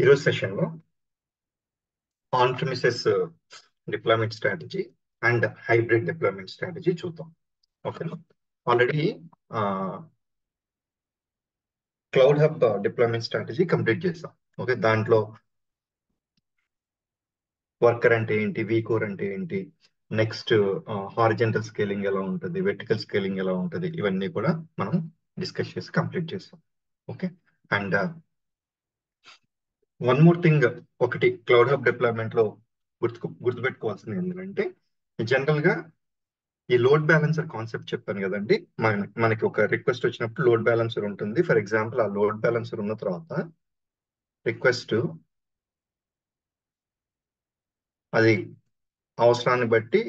ఈరోజు సెషన్లో on premises deployment strategy and hybrid deployment strategy చూద్దాం. ఓకేనా? Already cloud hub deployment strategy complete చేస్తాం. ఓకే, దాంట్లో వర్కర్ అంటే ఏంటి, వీకోర్ అంటే ఏంటి, నెక్స్ట్ హారిజంటల్ స్కేలింగ్ ఎలా ఉంటుంది, వెర్టికల్ స్కేలింగ్ ఎలా ఉంటుంది, ఇవన్నీ కూడా మనం డిస్కస్ చేసి కంప్లీట్ చేస్తాం. Okay, and one more thing, ఒకటి క్లౌడ్ హబ్ డిప్లాయ్మెంట్ లో గుర్తుపెట్టుకోవాల్సింది ఏంటంటే, జనరల్ గా ఈ లోడ్ బ్యాలెన్సర్ కాన్సెప్ట్ చెప్పాను కదండి. మనకి ఒక రిక్వెస్ట్ వచ్చినప్పుడు లోడ్ బ్యాలెన్సర్ ఉంటుంది. ఫర్ ఎగ్జాంపుల్, ఆ లోడ్ బ్యాలెన్సర్ ఉన్న తర్వాత రిక్వెస్ట్ అది అవసరాన్ని బట్టి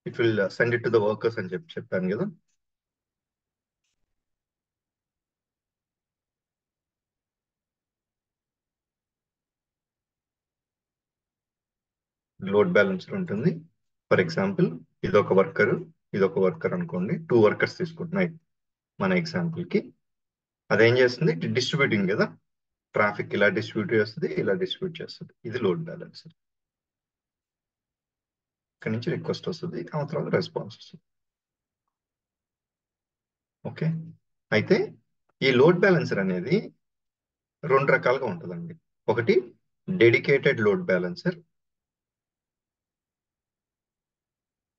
it will send it to the workers అని చెప్పాను కదా. లోడ్ బ్యాలెన్సర్ ఉంటుంది. ఫర్ ఎగ్జాంపుల్, ఇదొక వర్కర్ అనుకోండి, 2 వర్కర్స్ తీసుకుంటున్నాయి మన ఎగ్జాంపుల్ కి. అదేం చేస్తుంది, డిస్ట్రిబ్యూటింగ్ కదా, ట్రాఫిక్ ఇలా డిస్ట్రిబ్యూట్ చేస్తుంది, ఇలా డిస్ట్రిబ్యూట్ చేస్తుంది. ఇది లోడ్ బ్యాలెన్సర్. ఇక్కడ నుంచి రిక్వెస్ట్ వస్తుంది, ఆ తర్వాత రెస్పాన్స్ వస్తుంది. ఓకే, అయితే ఈ లోడ్ బ్యాలెన్సర్ అనేది 2 రకాలుగా ఉంటుందండి. ఒకటి డెడికేటెడ్ లోడ్ బ్యాలెన్సర్,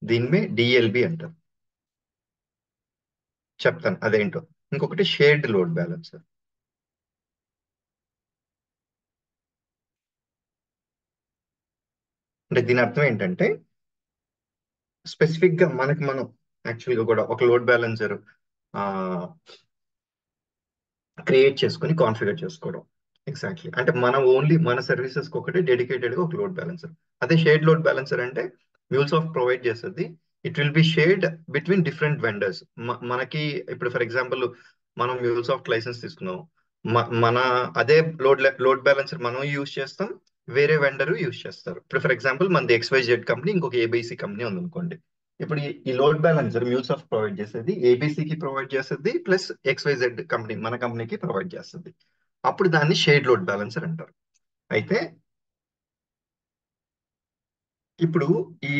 దీన్నే డిఎల్బి అంటారు. చెప్తాను అదేంటో. ఇంకొకటి షేర్డ్ లోడ్ బ్యాలెన్సర్. అంటే దీని అర్థం ఏంటంటే, స్పెసిఫిక్ గా మనం యాక్చువల్ గా కూడా ఒక లోడ్ బ్యాలెన్సర్ క్రియేట్ చేసుకుని కాన్ఫిగర్ చేసుకోవడం. ఎగ్జాక్ట్లీ, అంటే మనం ఓన్లీ మన సర్వీసెస్ కి ఒకటి డెడికేటెడ్ గా ఒక లోడ్ బ్యాలెన్సర్. అదే షేర్డ్ లోడ్ బ్యాలెన్సర్ అంటే మ్యూల్సాఫ్ట్ ప్రొవైడ్ చేస్తుంది. It will be shared between different vendors. మనకి ఇప్పుడు ఫర్ ఎగ్జాంపుల్ మనం మ్యూల్సాఫ్ట్ లైసెన్స్ తీసుకున్నాం, మన అదే లోడ్ బ్యాలెన్సర్ మనం యూజ్ చేస్తాం, వేరే వెండర్ యూజ్ చేస్తారు. ఇప్పుడు ఫర్ ఎగ్జాంపుల్ మనది XYZ కంపెనీ, ఇంకొక ABC కంపెనీ ఉందనుకోండి. ఇప్పుడు ఈ లోడ్ బ్యాలెన్సర్ మ్యూల్సాఫ్ట్ ప్రొవైడ్ చేసేది ఏబీసీకి ప్రొవైడ్ చేస్తుంది, ప్లస్ XYZ కంపెనీ మన కంపెనీకి ప్రొవైడ్ చేస్తుంది. అప్పుడు దాన్ని షేర్డ్ లోడ్ బ్యాలెన్సర్ అంటారు. అయితే ఇప్పుడు ఈ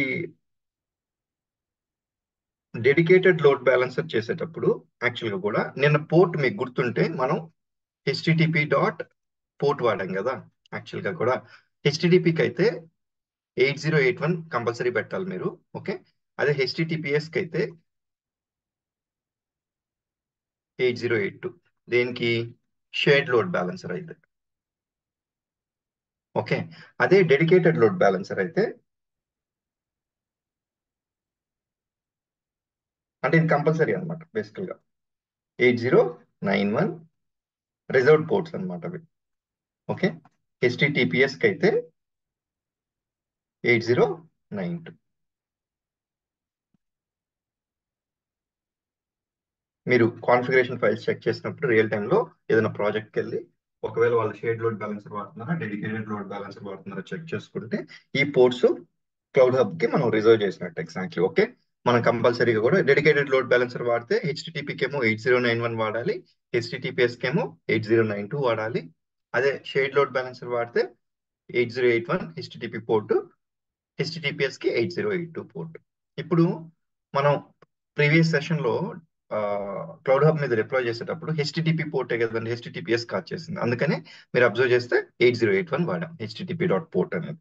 డెడికేటెడ్ లోడ్ బ్యాలెన్సర్ చేసేటప్పుడు యాక్చువల్గా కూడా నిన్న పోర్ట్ మీకు గుర్తుంటే మనం http.port వాడాం కదా. యాక్చువల్గా కూడా హెచ్టిటిపికి అయితే 8081 కంపల్సరీ పెట్టాలి మీరు. ఓకే, అదే HTTPS కి అయితే 8082. దేనికి? షేర్డ్ లోడ్ బ్యాలెన్సర్ అయితే. ఓకే, అదే డెడికేటెడ్ లోడ్ బ్యాలెన్సర్ అయితే, అంటే ఇది కంపల్సరీ అనమాట బేసికల్ గా. 8091 రిజర్వ్డ్ పోర్ట్స్ అనమాట అవి. ఓకే, హెచ్టిటిపిఎస్ కి అయితే 8092. మీరు కాన్ఫిగరేషన్ ఫైల్స్ చెక్ చేసినప్పుడు రియల్ టైంలో ఏదైనా ప్రాజెక్ట్కి వెళ్ళి ఒకవేళ వాళ్ళు షేర్డ్ లోడ్ బ్యాలెన్సర్ వాడుతున్నారా, డెడికేటెడ్ లోడ్ బ్యాలెన్సర్ వాడుతున్నారా చెక్ చేసుకుంటే ఈ పోర్ట్స్ క్లౌడ్ హబ్ కి మనం రిజర్వ్ చేసినట్టు ఎగ్జాక్ట్లీ. ఓకే, మనం కంపల్సరీగా కూడా డెడికేటెడ్ లోడ్ బ్యాలెన్సర్ వాడితే హెచ్టిటిపికి ఏమో 8091 వాడాలి, హెచ్టిటిపిఎస్ కి ఏమో 8092 వాడాలి. అదే షేర్డ్ లోడ్ బ్యాలెన్సర్ వాడితే 8081 హెచ్టిటిపి పోర్ట్, హెచ్టిటిపిఎస్ కి 8082 పోర్ట్. ఇప్పుడు మనం ప్రీవియస్ సెషన్ లో క్లౌడ్ హబ్ మీద డిప్లాయ్ చేసేటప్పుడు హెచ్టిటిపి పోర్టే కదండి, హెచ్టిటిపిఎస్ కాల్ చేసింది. అందుకనే మీరు అబ్జర్వ్ చేస్తే 8081 వాడాం, http.port అనేది.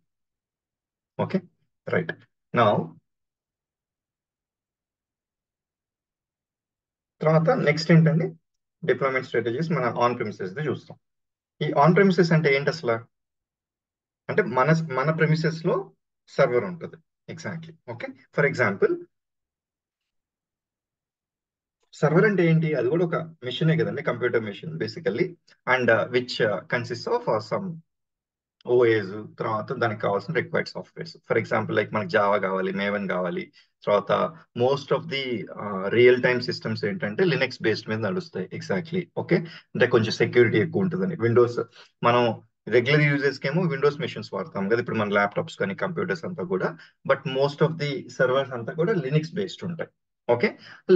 Okay, right. నా తర్వాత నెక్స్ట్ ఏంటండి, డిప్లాయ్మెంట్ స్ట్రాటజీస్ మన ఆన్ ప్రిమిసెస్ చూస్తాం. ఈ ఆన్ ప్రిమిసెస్ అంటే ఏంటి అసలు? అంటే మన ప్రిమిసెస్ లో సర్వర్ ఉంటుంది. Exactly. Okay, for example server అంటే ఏంటి? అది కూడా ఒక మిషనే కదండి, computer machine basically. And which consist of some OS, తర్వాత దానికి కావాల్సిన required softwares. For example like మనకి జావా కావాలి, మేవన్ కావాలి. తర్వాత most of the real time systems ఏంటంటే లినక్స్ బేస్డ్ మీద నడుస్తాయి. ఎగ్జాక్ట్లీ. ఓకే, అంటే కొంచెం సెక్యూరిటీ ఎక్కువ ఉంటుందని. విండోస్ మనం రెగ్యులర్ యూజెస్ కేమో విండోస్ మిషన్స్ వాడతాం కదా ఇప్పుడు మన ల్యాప్టాప్స్ కానీ కంప్యూటర్స్ అంతా కూడా. But most of the servers అంతా కూడా లినక్స్ బేస్డ్ ఉంటాయి. Okay,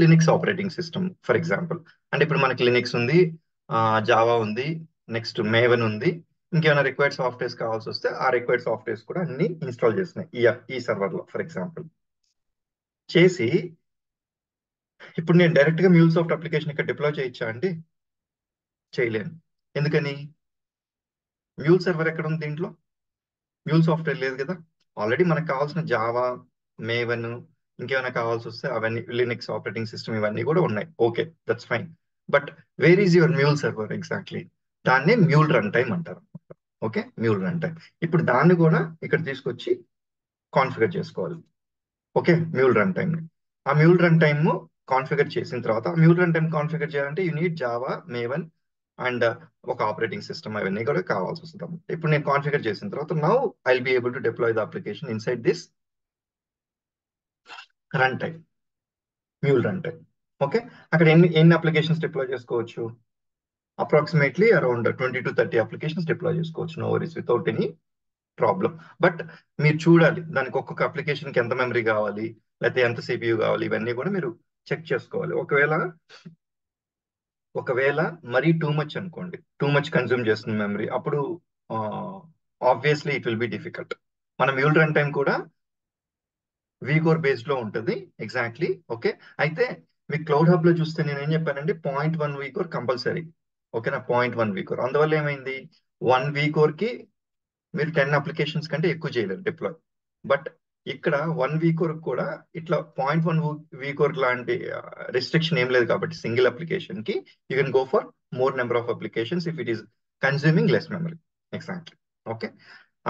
Linux operating system for example. అంటే ఇప్పుడు మనకి లినక్స్ ఉంది, జావా ఉంది, నెక్స్ట్ మేవన్ ఉంది. ఇంకేమైనా రిక్వైర్డ్ సాఫ్ట్వేర్స్ కావాల్సి వస్తే ఆ రిక్వైర్డ్ సాఫ్ట్వేర్స్ కూడా అన్ని ఇన్స్టాల్ చేస్తున్నాయి ఈ సర్వర్ లో ఫర్ ఎగ్జాంపుల్ చేసి ఇప్పుడు నేను డైరెక్ట్ గా మ్యూల్సాఫ్ట్ అప్లికేషన్ ఇక్కడ డిప్లాయ్ చేయొచ్చా అండి? చేయలేను. ఎందుకని? మ్యూల్ సర్వర్ ఎక్కడ ఉంది దీంట్లో? మ్యూల్ సాఫ్ట్వేర్ లేదు కదా. ఆల్రెడీ మనకు కావాల్సిన జావా, మేవన్, ఇంకేమైనా కావాల్సి వస్తే అవన్నీ లినక్స్ ఆపరేటింగ్ సిస్టమ్ ఇవన్నీ కూడా ఉన్నాయి. Okay, that's fine. But where is your mule server exactly? దాన్నే మ్యూల్ రన్ టైమ్ అంటారు. Okay, mule run time. ఇప్పుడు దాన్ని కూడా ఇక్కడ తీసుకొచ్చి కాన్ఫిగర్ చేసుకోవాలి. Okay, mule run time. ఆ మ్యూల్ రన్ టైమ్ కాన్ఫిగర్ చేసిన తర్వాత ఆ మ్యూల్ రన్ టైమ్ కాన్ఫిగర్ చేయాలంటే యూ నీడ్ జావా, మేవన్ అండ్ ఒక ఆపరేటింగ్ సిస్టమ్ అవన్నీ కూడా కావాల్సి వస్తుంది. ఇప్పుడు నేను కాన్ఫిగర్ చేసిన తర్వాత now I will be able to deploy the application inside this run time, mule run time. Okay, అక్కడ ఎన్ని అప్లికేషన్స్ డిప్లాయ్ చేసుకోవచ్చు? Approximately around 20 to 30 applications deploy చేసుకోవచ్చు. No worries, without any problem. But మీరు చూడాలి దానికి ఒక్కొక్క అప్లికేషన్ కి ఎంత మెమరీ కావాలి, లేకపోతే ఎంత సిపియు కావాలి, ఇవన్నీ కూడా మీరు చెక్ చేసుకోవాలి. ఒకవేళ మరీ టూ మచ్ అనుకోండి, టూ మచ్ కన్జ్యూమ్ చేస్తుంది మెమరీ, అప్పుడు obviously it will be difficult. మన మ్యూల్ రన్ టైం కూడా వీకోర్ బేస్డ్ లో ఉంటుంది ఎగ్జాక్ట్లీ. ఓకే, అయితే మీకు క్లౌడ్ హబ్ లో చూస్తే నేను ఏం చెప్పానండి, 0.1 వీకోర్ కంపల్సరీ. ఓకేనా, 0.1 వీకోర్. అందువల్ల ఏమైంది, 1 వీకోర్ కి మీరు 10 అప్లికేషన్స్ కంటే ఎక్కువ చేయలేరు డిప్లాయ్. బట్ ఇక్కడ 1 వీకోర్ కూడా ఇట్లా 0.1 వీకోర్ లాంటి రిస్ట్రిక్షన్ ఏం లేదు కాబట్టి సింగిల్ అప్లికేషన్ కి you can go for more number of applications if it is consuming less memory. Exactly. Okay,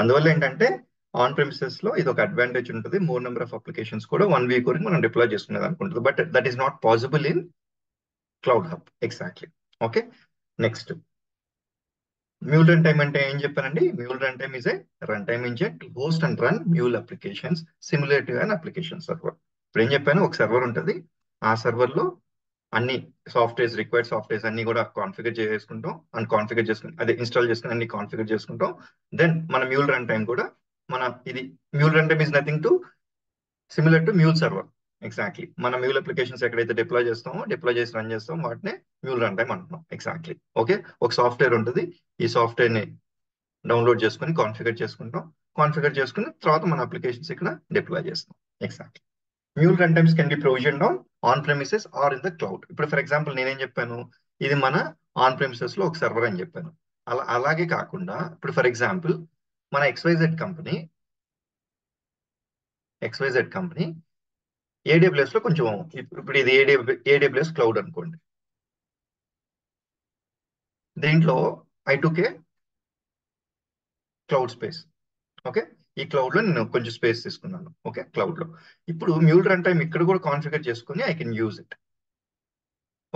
అందువల్ల ఏంటంటే ఆన్ ప్రిమిసెస్ లో ఇది ఒక అడ్వాంటేజ్ ఉంటుంది, మోర్ నెంబర్ ఆఫ్ అప్లికేషన్స్ కూడా 1 వీకోర్ మనం డిప్లాయ్ చేసుకునేది అనుకుంటుంది. But that is not possible in cloud hub. Exactly. Okay, next mule run time అంటే ఏం చెప్పానండి? Mule run time is a run time engine to host and run mule applications similar to an application server. ఇప్పుడు ఏం చెప్పాను, ఒక server ఉంటుంది, ఆ server లో అన్ని సాఫ్ట్వేర్స్, రిక్వైర్డ్ సాఫ్ట్వేర్స్ అన్ని కూడా కాన్ఫిగర్ చేసుకుంటాం, అండ్ కాన్ఫిగర్ చేసుకుని అదే ఇన్స్టాల్ చేసుకుని అన్ని కాన్ఫిగర్ చేసుకుంటాం. దెన్ మన మ్యూల్ రన్ టైం కూడా మన ఇది mule run time is nothing to similar to mule server. Exactly, మన మ్యూల్ అప్లికేషన్స్ ఎక్కడైతే డిప్లాయ్ చేస్తామో, డిప్లాయ్ చేసి రన్ చేస్తామో వాటినే మ్యూల్ రన్ టైం అంటున్నాం. ఎగ్జాక్ట్లీ. ఓకే, ఒక సాఫ్ట్వేర్ ఉంటుంది, ఈ సాఫ్ట్వేర్ ని డౌన్లోడ్ చేసుకుని కాన్ఫిగర్ చేసుకుంటాం, కాన్ఫిగర్ చేసుకుని తర్వాత మన అప్లికేషన్స్ ఇక్కడ డిప్లాయ్ చేస్తాం. Exactly. Mule runtimes can be provisioned on premises or in the cloud. ఇప్పుడు ఫర్ ఎగ్జాంపుల్ నేనేం చెప్పాను, ఇది మన ఆన్ ప్రెమిసెస్ లో ఒక సర్వర్ అని చెప్పాను. అలాగే కాకుండా ఇప్పుడు ఫర్ ఎగ్జాంపుల్ మన ఎక్స్వైజెడ్ కంపెనీ ఏడబ్ల్యూఎస్ లో కొంచెం, ఇప్పుడు ఇది ఏడబ్ల్యూఎస్ క్లౌడ్ అనుకోండి, దీంట్లో I took a cloud space. Okay, ఈ క్లౌడ్ లో నేను కొంచెం స్పేస్ తీసుకున్నాను. ఓకే, క్లౌడ్ లో ఇప్పుడు మ్యూల్ రన్ టైం ఇక్కడ కూడా కాన్ఫిగర్ చేసుకుని I can use it.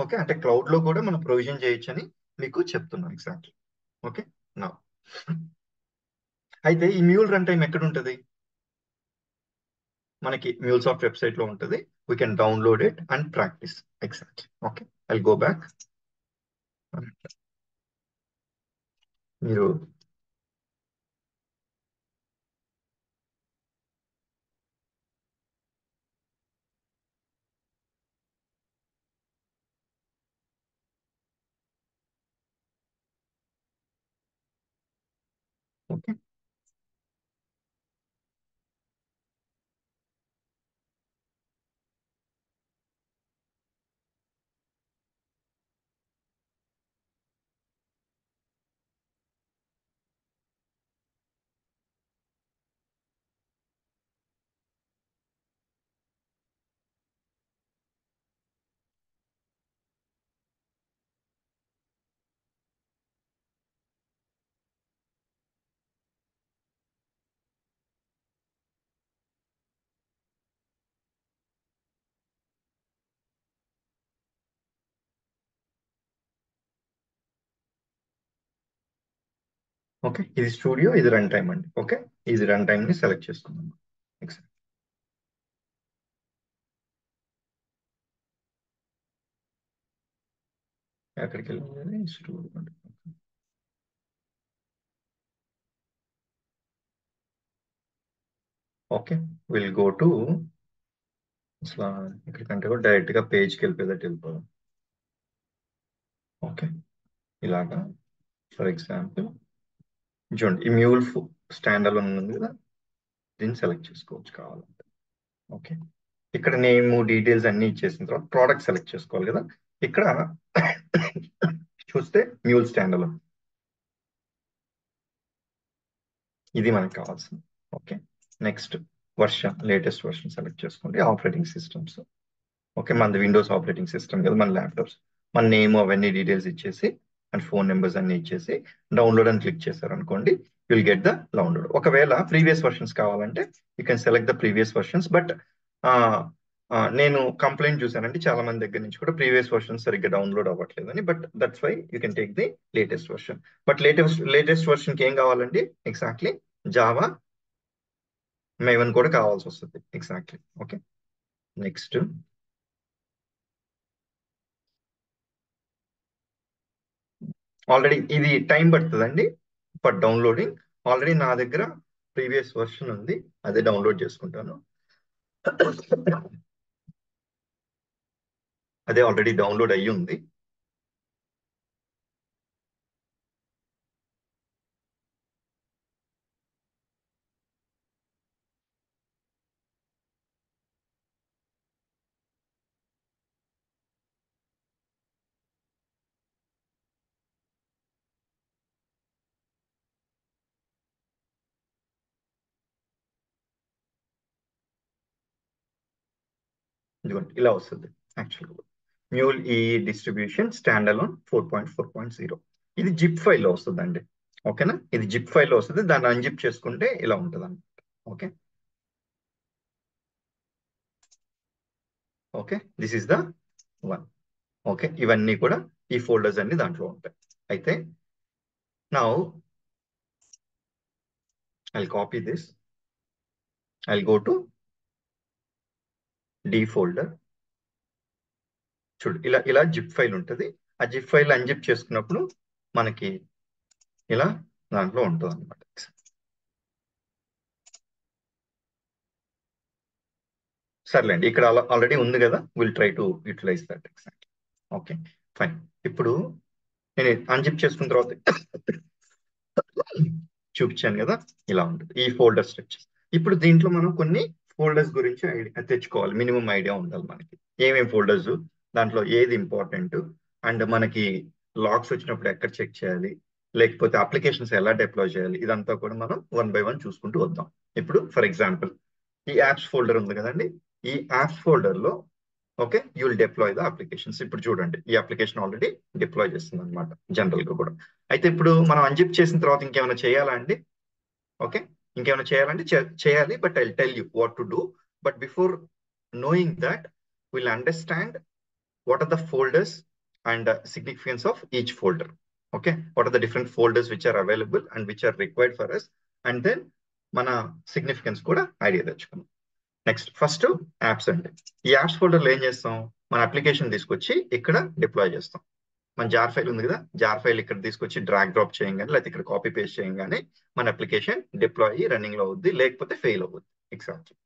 Okay, అంటే క్లౌడ్ లో కూడా మనం ప్రొవిజన్ చేయొచ్చు అని మీకు చెప్తున్నాం. ఎగ్జాక్ట్లీ. ఓకే, నా అయితే ఈ మ్యూల్ రన్ టైం ఎక్కడ ఉంటుంది? మనకి మ్యూల్సాఫ్ట్ వెబ్సైట్ లో ఉంటుంది. We can download it and practice. Exactly. Okay, I go back. మీరు ఓకే, ఓకే, ఇది స్టూడియో, ఇది రన్ టైం అండి. ఓకే, ఇది రన్ టైం ని సెలెక్ట్ చేసుకుందాం. ఎగ్జాక్ట్. ఎక్కడికి వెళ్ళాలి? Studio. Okay, will go to అసలు ఇక్కడికంటే కూడా డైరెక్ట్ గా పేజ్కి వెళ్ళిపోయేటట్టు వెళ్ళిపోదాం. ఓకే, ఇలాగా ఫర్ ఎగ్జాంపుల్ చూడండి, ఈ మ్యూల్ స్టాండ్ అలోన్ ఉంది కదా, దీన్ని సెలెక్ట్ చేసుకోవచ్చు కావాలంటే. ఓకే, ఇక్కడ నేమ్ డీటెయిల్స్ అన్ని ఇచ్చేసిన తర్వాత ప్రోడక్ట్ సెలెక్ట్ చేసుకోవాలి కదా. ఇక్కడ చూస్తే మ్యూల్ స్టాండ్ అలోన్ ఇది మనకు కావాల్సింది. Okay, next latest version select చేసుకోండి. ఆపరేటింగ్ సిస్టమ్స్, ఓకే, మనది విండోస్ ఆపరేటింగ్ సిస్టమ్ కదా, మన ల్యాప్టాప్స్. మన నేమ్ అవన్నీ డీటెయిల్స్ ఇచ్చేసి అండ్ ఫోన్ నెంబర్స్ అన్ని ఇచ్చేసి డౌన్లోడ్ అని క్లిక్ చేశారు అనుకోండి, విల్ గెట్ ద డౌన్లోడ్. ఒకవేళ ప్రీవియస్ వర్షన్స్ కావాలంటే you can select the previous versions. But నేను కంప్లైంట్ చూసానంటే చాలా మంది దగ్గర నుంచి కూడా ప్రీవియస్ వర్షన్ సరిగ్గా డౌన్లోడ్ అవ్వట్లేదని. But that's why you can take the latest version. But latest version కి ఏం కావాలండి, ఎగ్జాక్ట్లీ జావా మేవన్ కూడా కావాల్సి వస్తుంది. ఎగ్జాక్ట్లీ. ఓకే, నెక్స్ట్ ఆల్రెడీ ఇది టైం పడుతుందండి ఫర్ డౌన్లోడింగ్. ఆల్రెడీ నా దగ్గర ప్రీవియస్ వర్షన్ ఉంది, అదే డౌన్లోడ్ చేసుకుంటాను. అదే ఆల్రెడీ డౌన్లోడ్ అయ్యి ఉంది. ఇదిగోండి ఇలా వస్తుంది యాక్చువల్గా. మ్యూల్ ఈ డిస్ట్రిబ్యూషన్ స్టాండ్ అలోన్ 4.4.0 ఇది జిప్ ఫైల్లో వస్తుందండి. ఓకేనా, ఇది జిప్ ఫైల్లో వస్తుంది. దాన్ని అన్జిప్ చేసుకుంటే ఇలా ఉంటుంది అనమాట. Okay, okay, this is the one. Okay, ఇవన్నీ కూడా ఈ ఫోల్డర్స్ అన్ని దాంట్లో ఉంటాయి. అయితే now I'll copy this, I'll go to the folder. చూడు, ఇలా ఇలా జిప్ ఫైల్ ఉంటుంది. ఆ జిప్ ఫైల్ అన్జిప్ చేసుకున్నప్పుడు మనకి ఇలా దాంట్లో ఉంటుంది అనమాట. సర్లేండి, ఇక్కడ ఆల్రెడీ ఉంది కదా, will try to utilise that. Exact. Okay, fine. ఇప్పుడు నేను అన్జిప్ చేసుకున్న తర్వాత చూపించాను కదా, ఇలా ఉంటుంది ఈ ఫోల్డర్ స్ట్రక్చర్. ఇప్పుడు దీంట్లో మనం కొన్ని ఫోల్డర్స్ గురించి తెచ్చుకోవాలి. మినిమం ఐడియా ఉండాలి మనకి ఏమేమి ఫోల్డర్స్, దాంట్లో ఏది ఇంపార్టెంట్, అండ్ మనకి లాగ్స్ వచ్చినప్పుడు ఎక్కడ చెక్ చేయాలి, లేకపోతే అప్లికేషన్స్ ఎలా డిప్లాయ్ చేయాలి, ఇదంతా కూడా మనం వన్ బై వన్ చూసుకుంటూ వద్దాం. ఇప్పుడు ఫర్ ఎగ్జాంపుల్ ఈ యాప్స్ ఫోల్డర్ ఉంది కదండి, ఈ యాప్స్ ఫోల్డర్ లో okay you will deploy the applications. ఇప్పుడు చూడండి, ఈ అప్లికేషన్ ఆల్రెడీ డిప్లాయ్ చేస్తుంది అనమాట జనరల్ గా కూడా. అయితే ఇప్పుడు మనం అన్జిప్ చేసిన తర్వాత ఇంకేమైనా చేయాలా అండి? ఓకే, ఇంకేమైనా చేయాలంటే చేయాలి. But I tell you what to do. But before knowing that, we'll understand what are the folders and significance of each folder. Okay, what are the different folders which are available and which are required for us, and then మన significance కూడా idea తెచ్చుకుందాం. Next first apps అండి. ఈ apps ఫోల్డర్లో ఏం చేస్తాం, మన application తీసుకొచ్చి ఇక్కడ డిప్లాయ్ చేస్తాం. మన జార్ ఫైల్ ఉంది కదా, జార్ ఫైల్ ఇక్కడ తీసుకొచ్చి డ్రాగ్ డ్రాప్ చేయగానే, లేకపోతే ఇక్కడ కాపీ పేస్ట్ చేయగానే మన అప్లికేషన్ డిప్లాయ్ రన్నింగ్ లో అవుద్ది, లేకపోతే ఫెయిల్ అవుద్ది. ఎగ్జాక్ట్లీ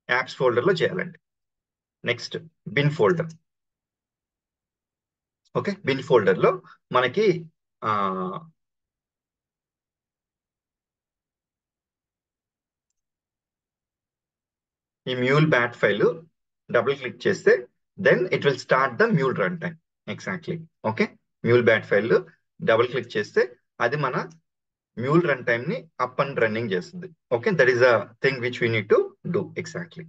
యాప్స్ ఫోల్డర్ లో చేయాలండి. Next bin folder. Okay, bin folder లో మనకి ఈ mule bat file double click చేస్తే then it will start the mule run time. Exactly. Okay, mule bat file double click చేస్తే అది మన మ్యూల్ రన్ టైం ని అప్ అండ్ రన్నింగ్ చేస్తుంది. Okay, that is the thing which we need to do. Exactly.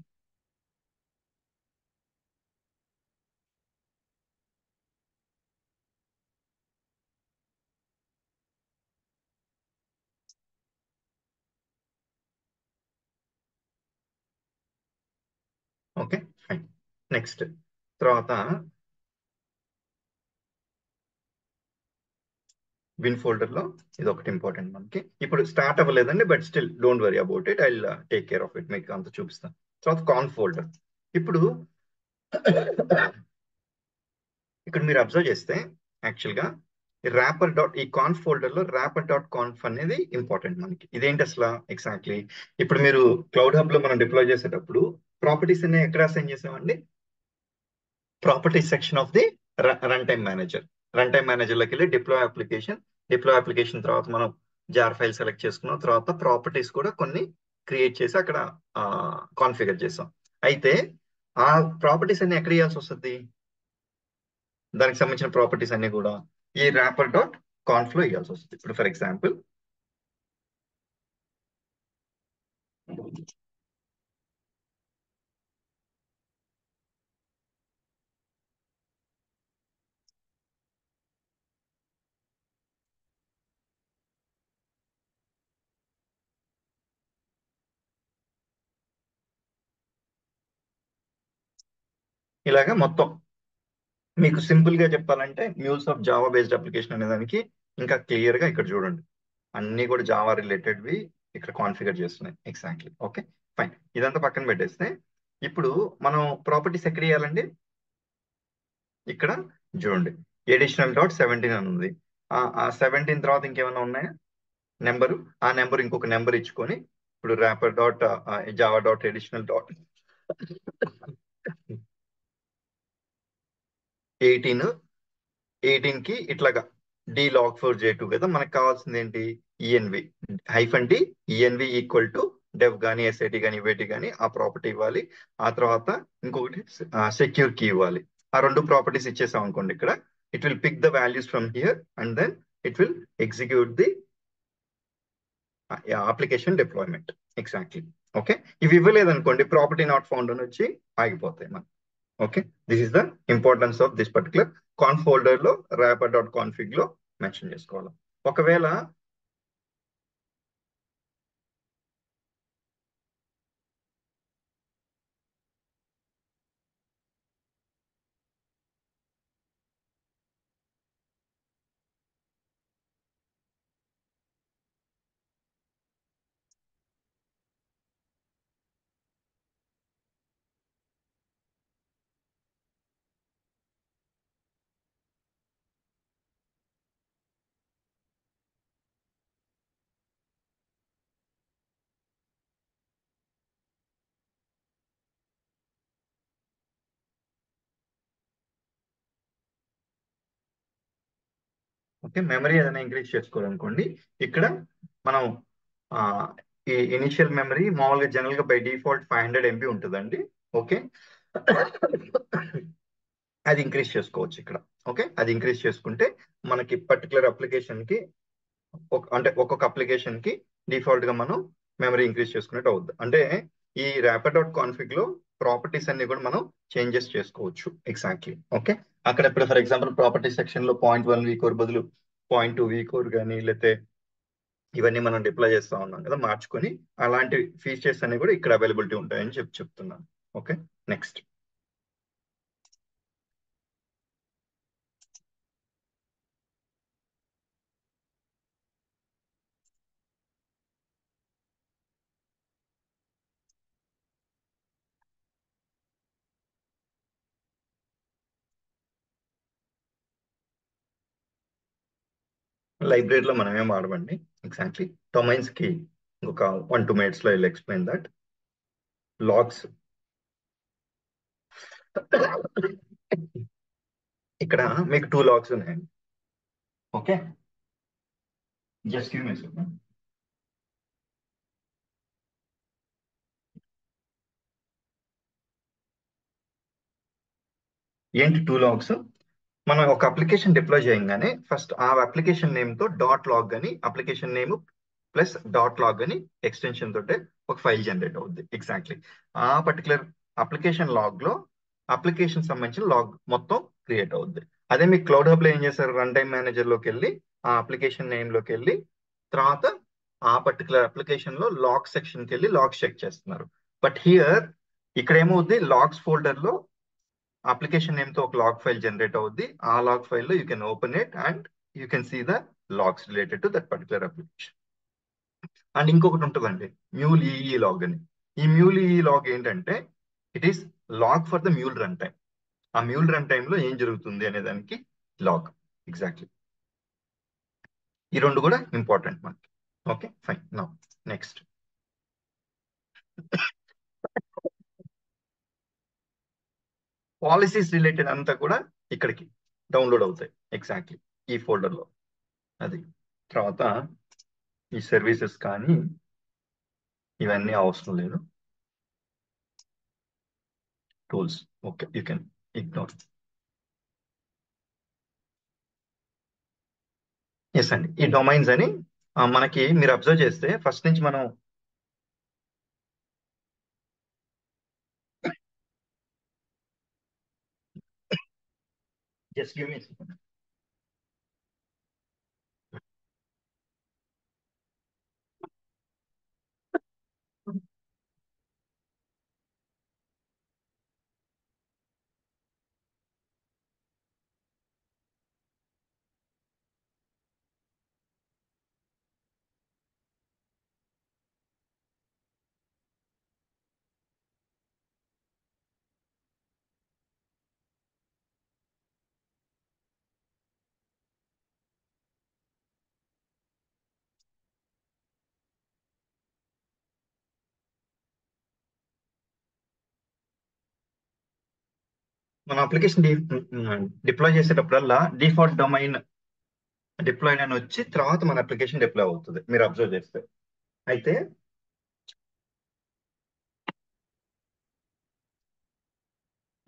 Okay, fine. Next తర్వాత bin folder లో ఇది ఒకటి important మనకి. ఇప్పుడు స్టార్ట్ అవ్వలేదండి, but still don't worry about it, I take care of it, మీకు అంత చూపిస్తాను. తర్వాత కాన్ ఫోల్డర్. ఇప్పుడు ఇక్కడ మీరు అబ్జర్వ్ చేస్తే యాక్చువల్ గా ఈ కాన్ఫ్ ఫోల్డర్ లో wrapper.conf అనేది ఇంపార్టెంట్ మనకి. ఇదేంటి అసలు ఎగ్జాక్ట్లీ, ఇప్పుడు మీరు క్లౌడ్ హబ్ లో మనం డిప్లాయ్ చేసేటప్పుడు ప్రాపర్టీస్ అనే ఎక్కడ అసైన్ చేసామండి, properties section of the run time manager. Run time మేనేజర్లోకి వెళ్ళి డిప్లాయ్ అప్లికేషన్ తర్వాత మనం జార్ ఫైల్ సెలెక్ట్ చేసుకున్నాం, తర్వాత ప్రాపర్టీస్ కూడా కొన్ని క్రియేట్ చేసి అక్కడ కాన్ఫిగర్ చేసాం. అయితే ఆ ప్రాపర్టీస్ అన్ని ఎక్కడ ఇవ్వాల్సి వస్తుంది? దానికి సంబంధించిన ప్రాపర్టీస్ అన్ని కూడా ఈ ర్యాపర్ డాట్ కాన్ఫ్ లో ఇవ్వాల్సి వస్తుంది. ఇప్పుడు ఫర్ ఎగ్జాంపుల్ ఇలాగా మొత్తం మీకు సింపుల్ గా చెప్పాలంటే మ్యూల్స్ ఆఫ్ జావా బేస్డ్ అప్లికేషన్ అనే దానికి ఇంకా క్లియర్ గా ఇక్కడ చూడండి, అన్ని కూడా జావా రిలేటెడ్వి ఇక్కడ కాన్ఫిగర్ చేస్తున్నాయి ఎగ్జాక్ట్లీ. ఓకే ఫైన్, ఇదంతా పక్కన పెట్టేస్తే ఇప్పుడు మనం ప్రాపర్టీస్ ఎక్కడ ఇవ్వాలండి? ఇక్కడ చూడండి, ఎడిషనల్ డాట్ 17 అని ఉంది. ఆ 17 తర్వాత ఇంకేమైనా ఉన్నాయా నెంబరు? ఆ నెంబర్ ఇంకొక నెంబర్ ఇచ్చుకొని ఇప్పుడు wrapper dot Java dot additional dot 18 కి ఇట్లాగా డి లాగ్ 4 J2 కదా, మనకు కావాల్సింది ఏంటి? ENV -d ENV equal to dev కానీ ఎస్ఐటి కానీ ఇవేటి కానీ ఆ ప్రాపర్టీ ఇవ్వాలి. ఆ తర్వాత ఇంకొకటి సెక్యూర్ కీ ఇవ్వాలి. ఆ రెండు ప్రాపర్టీస్ ఇచ్చేసాం అనుకోండి, ఇక్కడ it will pick the values from here and then it will execute the application deployment exactly. Okay, ఇవి ఇవ్వలేదనుకోండి ప్రాపర్టీ నాట్ ఫౌండ్ అని వచ్చి ఆగిపోతాయి మనం. Okay, this is the importance of this particular conf folder లో ర్యాపర్ డాట్ కాన్ఫిగ్ లో mention చేసుకోవాలి. ఒకవేళ ఓకే, మెమరీ ఏదైనా ఇంక్రీజ్ చేసుకోవాలనుకోండి, ఇక్కడ మనం ఆ, ఈ ఇనిషియల్ మెమరీ మామూలుగా జనరల్ గా బై డిఫాల్ట్ 500 MB ఉంటుందండి. ఓకే, అది ఇంక్రీజ్ చేసుకోవచ్చు ఇక్కడ. ఓకే, అది ఇంక్రీజ్ చేసుకుంటే మనకి పర్టికులర్ అప్లికేషన్ కి అంటే ఒక్కొక్క అప్లికేషన్ కి డిఫాల్ట్ గా మనం మెమరీ ఇంక్రీజ్ చేసుకున్నట్టు అవుద్ది. అంటే ఈ ర్యాపర్ డాట్ కాన్ఫిగ్ లో ప్రాపర్టీస్ అన్ని కూడా మనం చేంజెస్ చేసుకోవచ్చు ఎగ్జాక్ట్లీ. ఓకే, అక్కడ ఇప్పుడు ఫర్ ఎగ్జాంపుల్ ప్రాపర్టీ సెక్షన్ లో 0.1 వీకోర్ బదులు 0.2 వీకోర్ కానీ లేకపోతే ఇవన్నీ మనం డిప్లాయ్ చేస్తా ఉన్నాం కదా, మార్చుకొని అలాంటి ఫీచర్స్ అన్ని కూడా ఇక్కడ అవైలబిలిటీ ఉంటాయని చెప్తున్నాను. ఓకే, నెక్స్ట్ లైబ్రరీలో మనం ఏం వాడమండి ఎగ్జాక్ట్లీ. డొమైన్స్ కి ఒక 1-2 minutes లో ఎక్స్ప్లెయిన్ దట్. లాగ్స్ ఇక్కడ మీకు 2 లాగ్స్ ఉన్నాయండి. Okay, just give me second. ఏంటి 2 లాగ్స్? మనం ఒక అప్లికేషన్ డిప్లాయ్ చేయగానే ఫస్ట్ ఆ అప్లికేషన్ నేమ్ తో డాట్ లాగ్ అని, application name plus dot log అని ఎక్స్టెన్షన్ తోటే ఒక ఫైల్ జనరేట్ అవుద్ది ఎగ్జాక్ట్లీ. ఆ పర్టికులర్ అప్లికేషన్ లాగ్ లో అప్లికేషన్ సంబంధించిన లాగ్ మొత్తం క్రియేట్ అవుద్ది. అదే మీకు క్లౌడ్ హబ్ లో ఏం చేశారు, రన్ టైమ్ మేనేజర్ లోకి వెళ్ళి ఆ అప్లికేషన్ నేమ్ లోకి వెళ్ళి తర్వాత ఆ పర్టికులర్ అప్లికేషన్ లో లాగ్ సెక్షన్ కి వెళ్ళి లాగ్స్ చెక్ చేస్తున్నారు. బట్ హియర్ ఇక్కడ ఏమవుద్ది, లాగ్స్ ఫోల్డర్ లో అప్లికేషన్ నేమ్ తో ఒక లాగ్ ఫైల్ జనరేట్ అవుద్ది. ఆ లాగ్ ఫైల్ లో you can open it and you can see the logs related to that particular application. And ఇంకొకటి ఉంటుందండి, మ్యూల్ ఈఈ లాగ్ అని. ఈ మ్యూల్ ఈఈ లాగ్ ఏంటంటే it is log for the mule run time. ఆ mule run time లో ఏం జరుగుతుంది అనే దానికి లాగ్ ఎగ్జాక్ట్లీ. ఈ రెండు కూడా ఇంపార్టెంట్ మనకి. Okay fine, now next policies related అంతా కూడా ఇక్కడికి డౌన్లోడ్ అవుతాయి ఎగ్జాక్ట్లీ ఈ ఫోల్డర్లో. అది తర్వాత ఈ సర్వీసెస్ కానీ ఇవన్నీ అవసరం లేదు. Tools, okay, you can ignore. Yes అండి, ఈ డొమైన్స్ అని మనకి మీరు అబ్జర్వ్ చేస్తే ఫస్ట్ నుంచి మనం జస్ట్ గివ్ మీ. మన అప్లికేషన్ డిప్లాయ్ చేసేటప్పుడల్లా డిఫాల్ట్ డొమైన్ డిప్లాయ్ అని వచ్చి తర్వాత మన అప్లికేషన్ డిప్లాయ్ అవుతుంది మీరు అబ్జర్వ్ చేస్తే. అయితే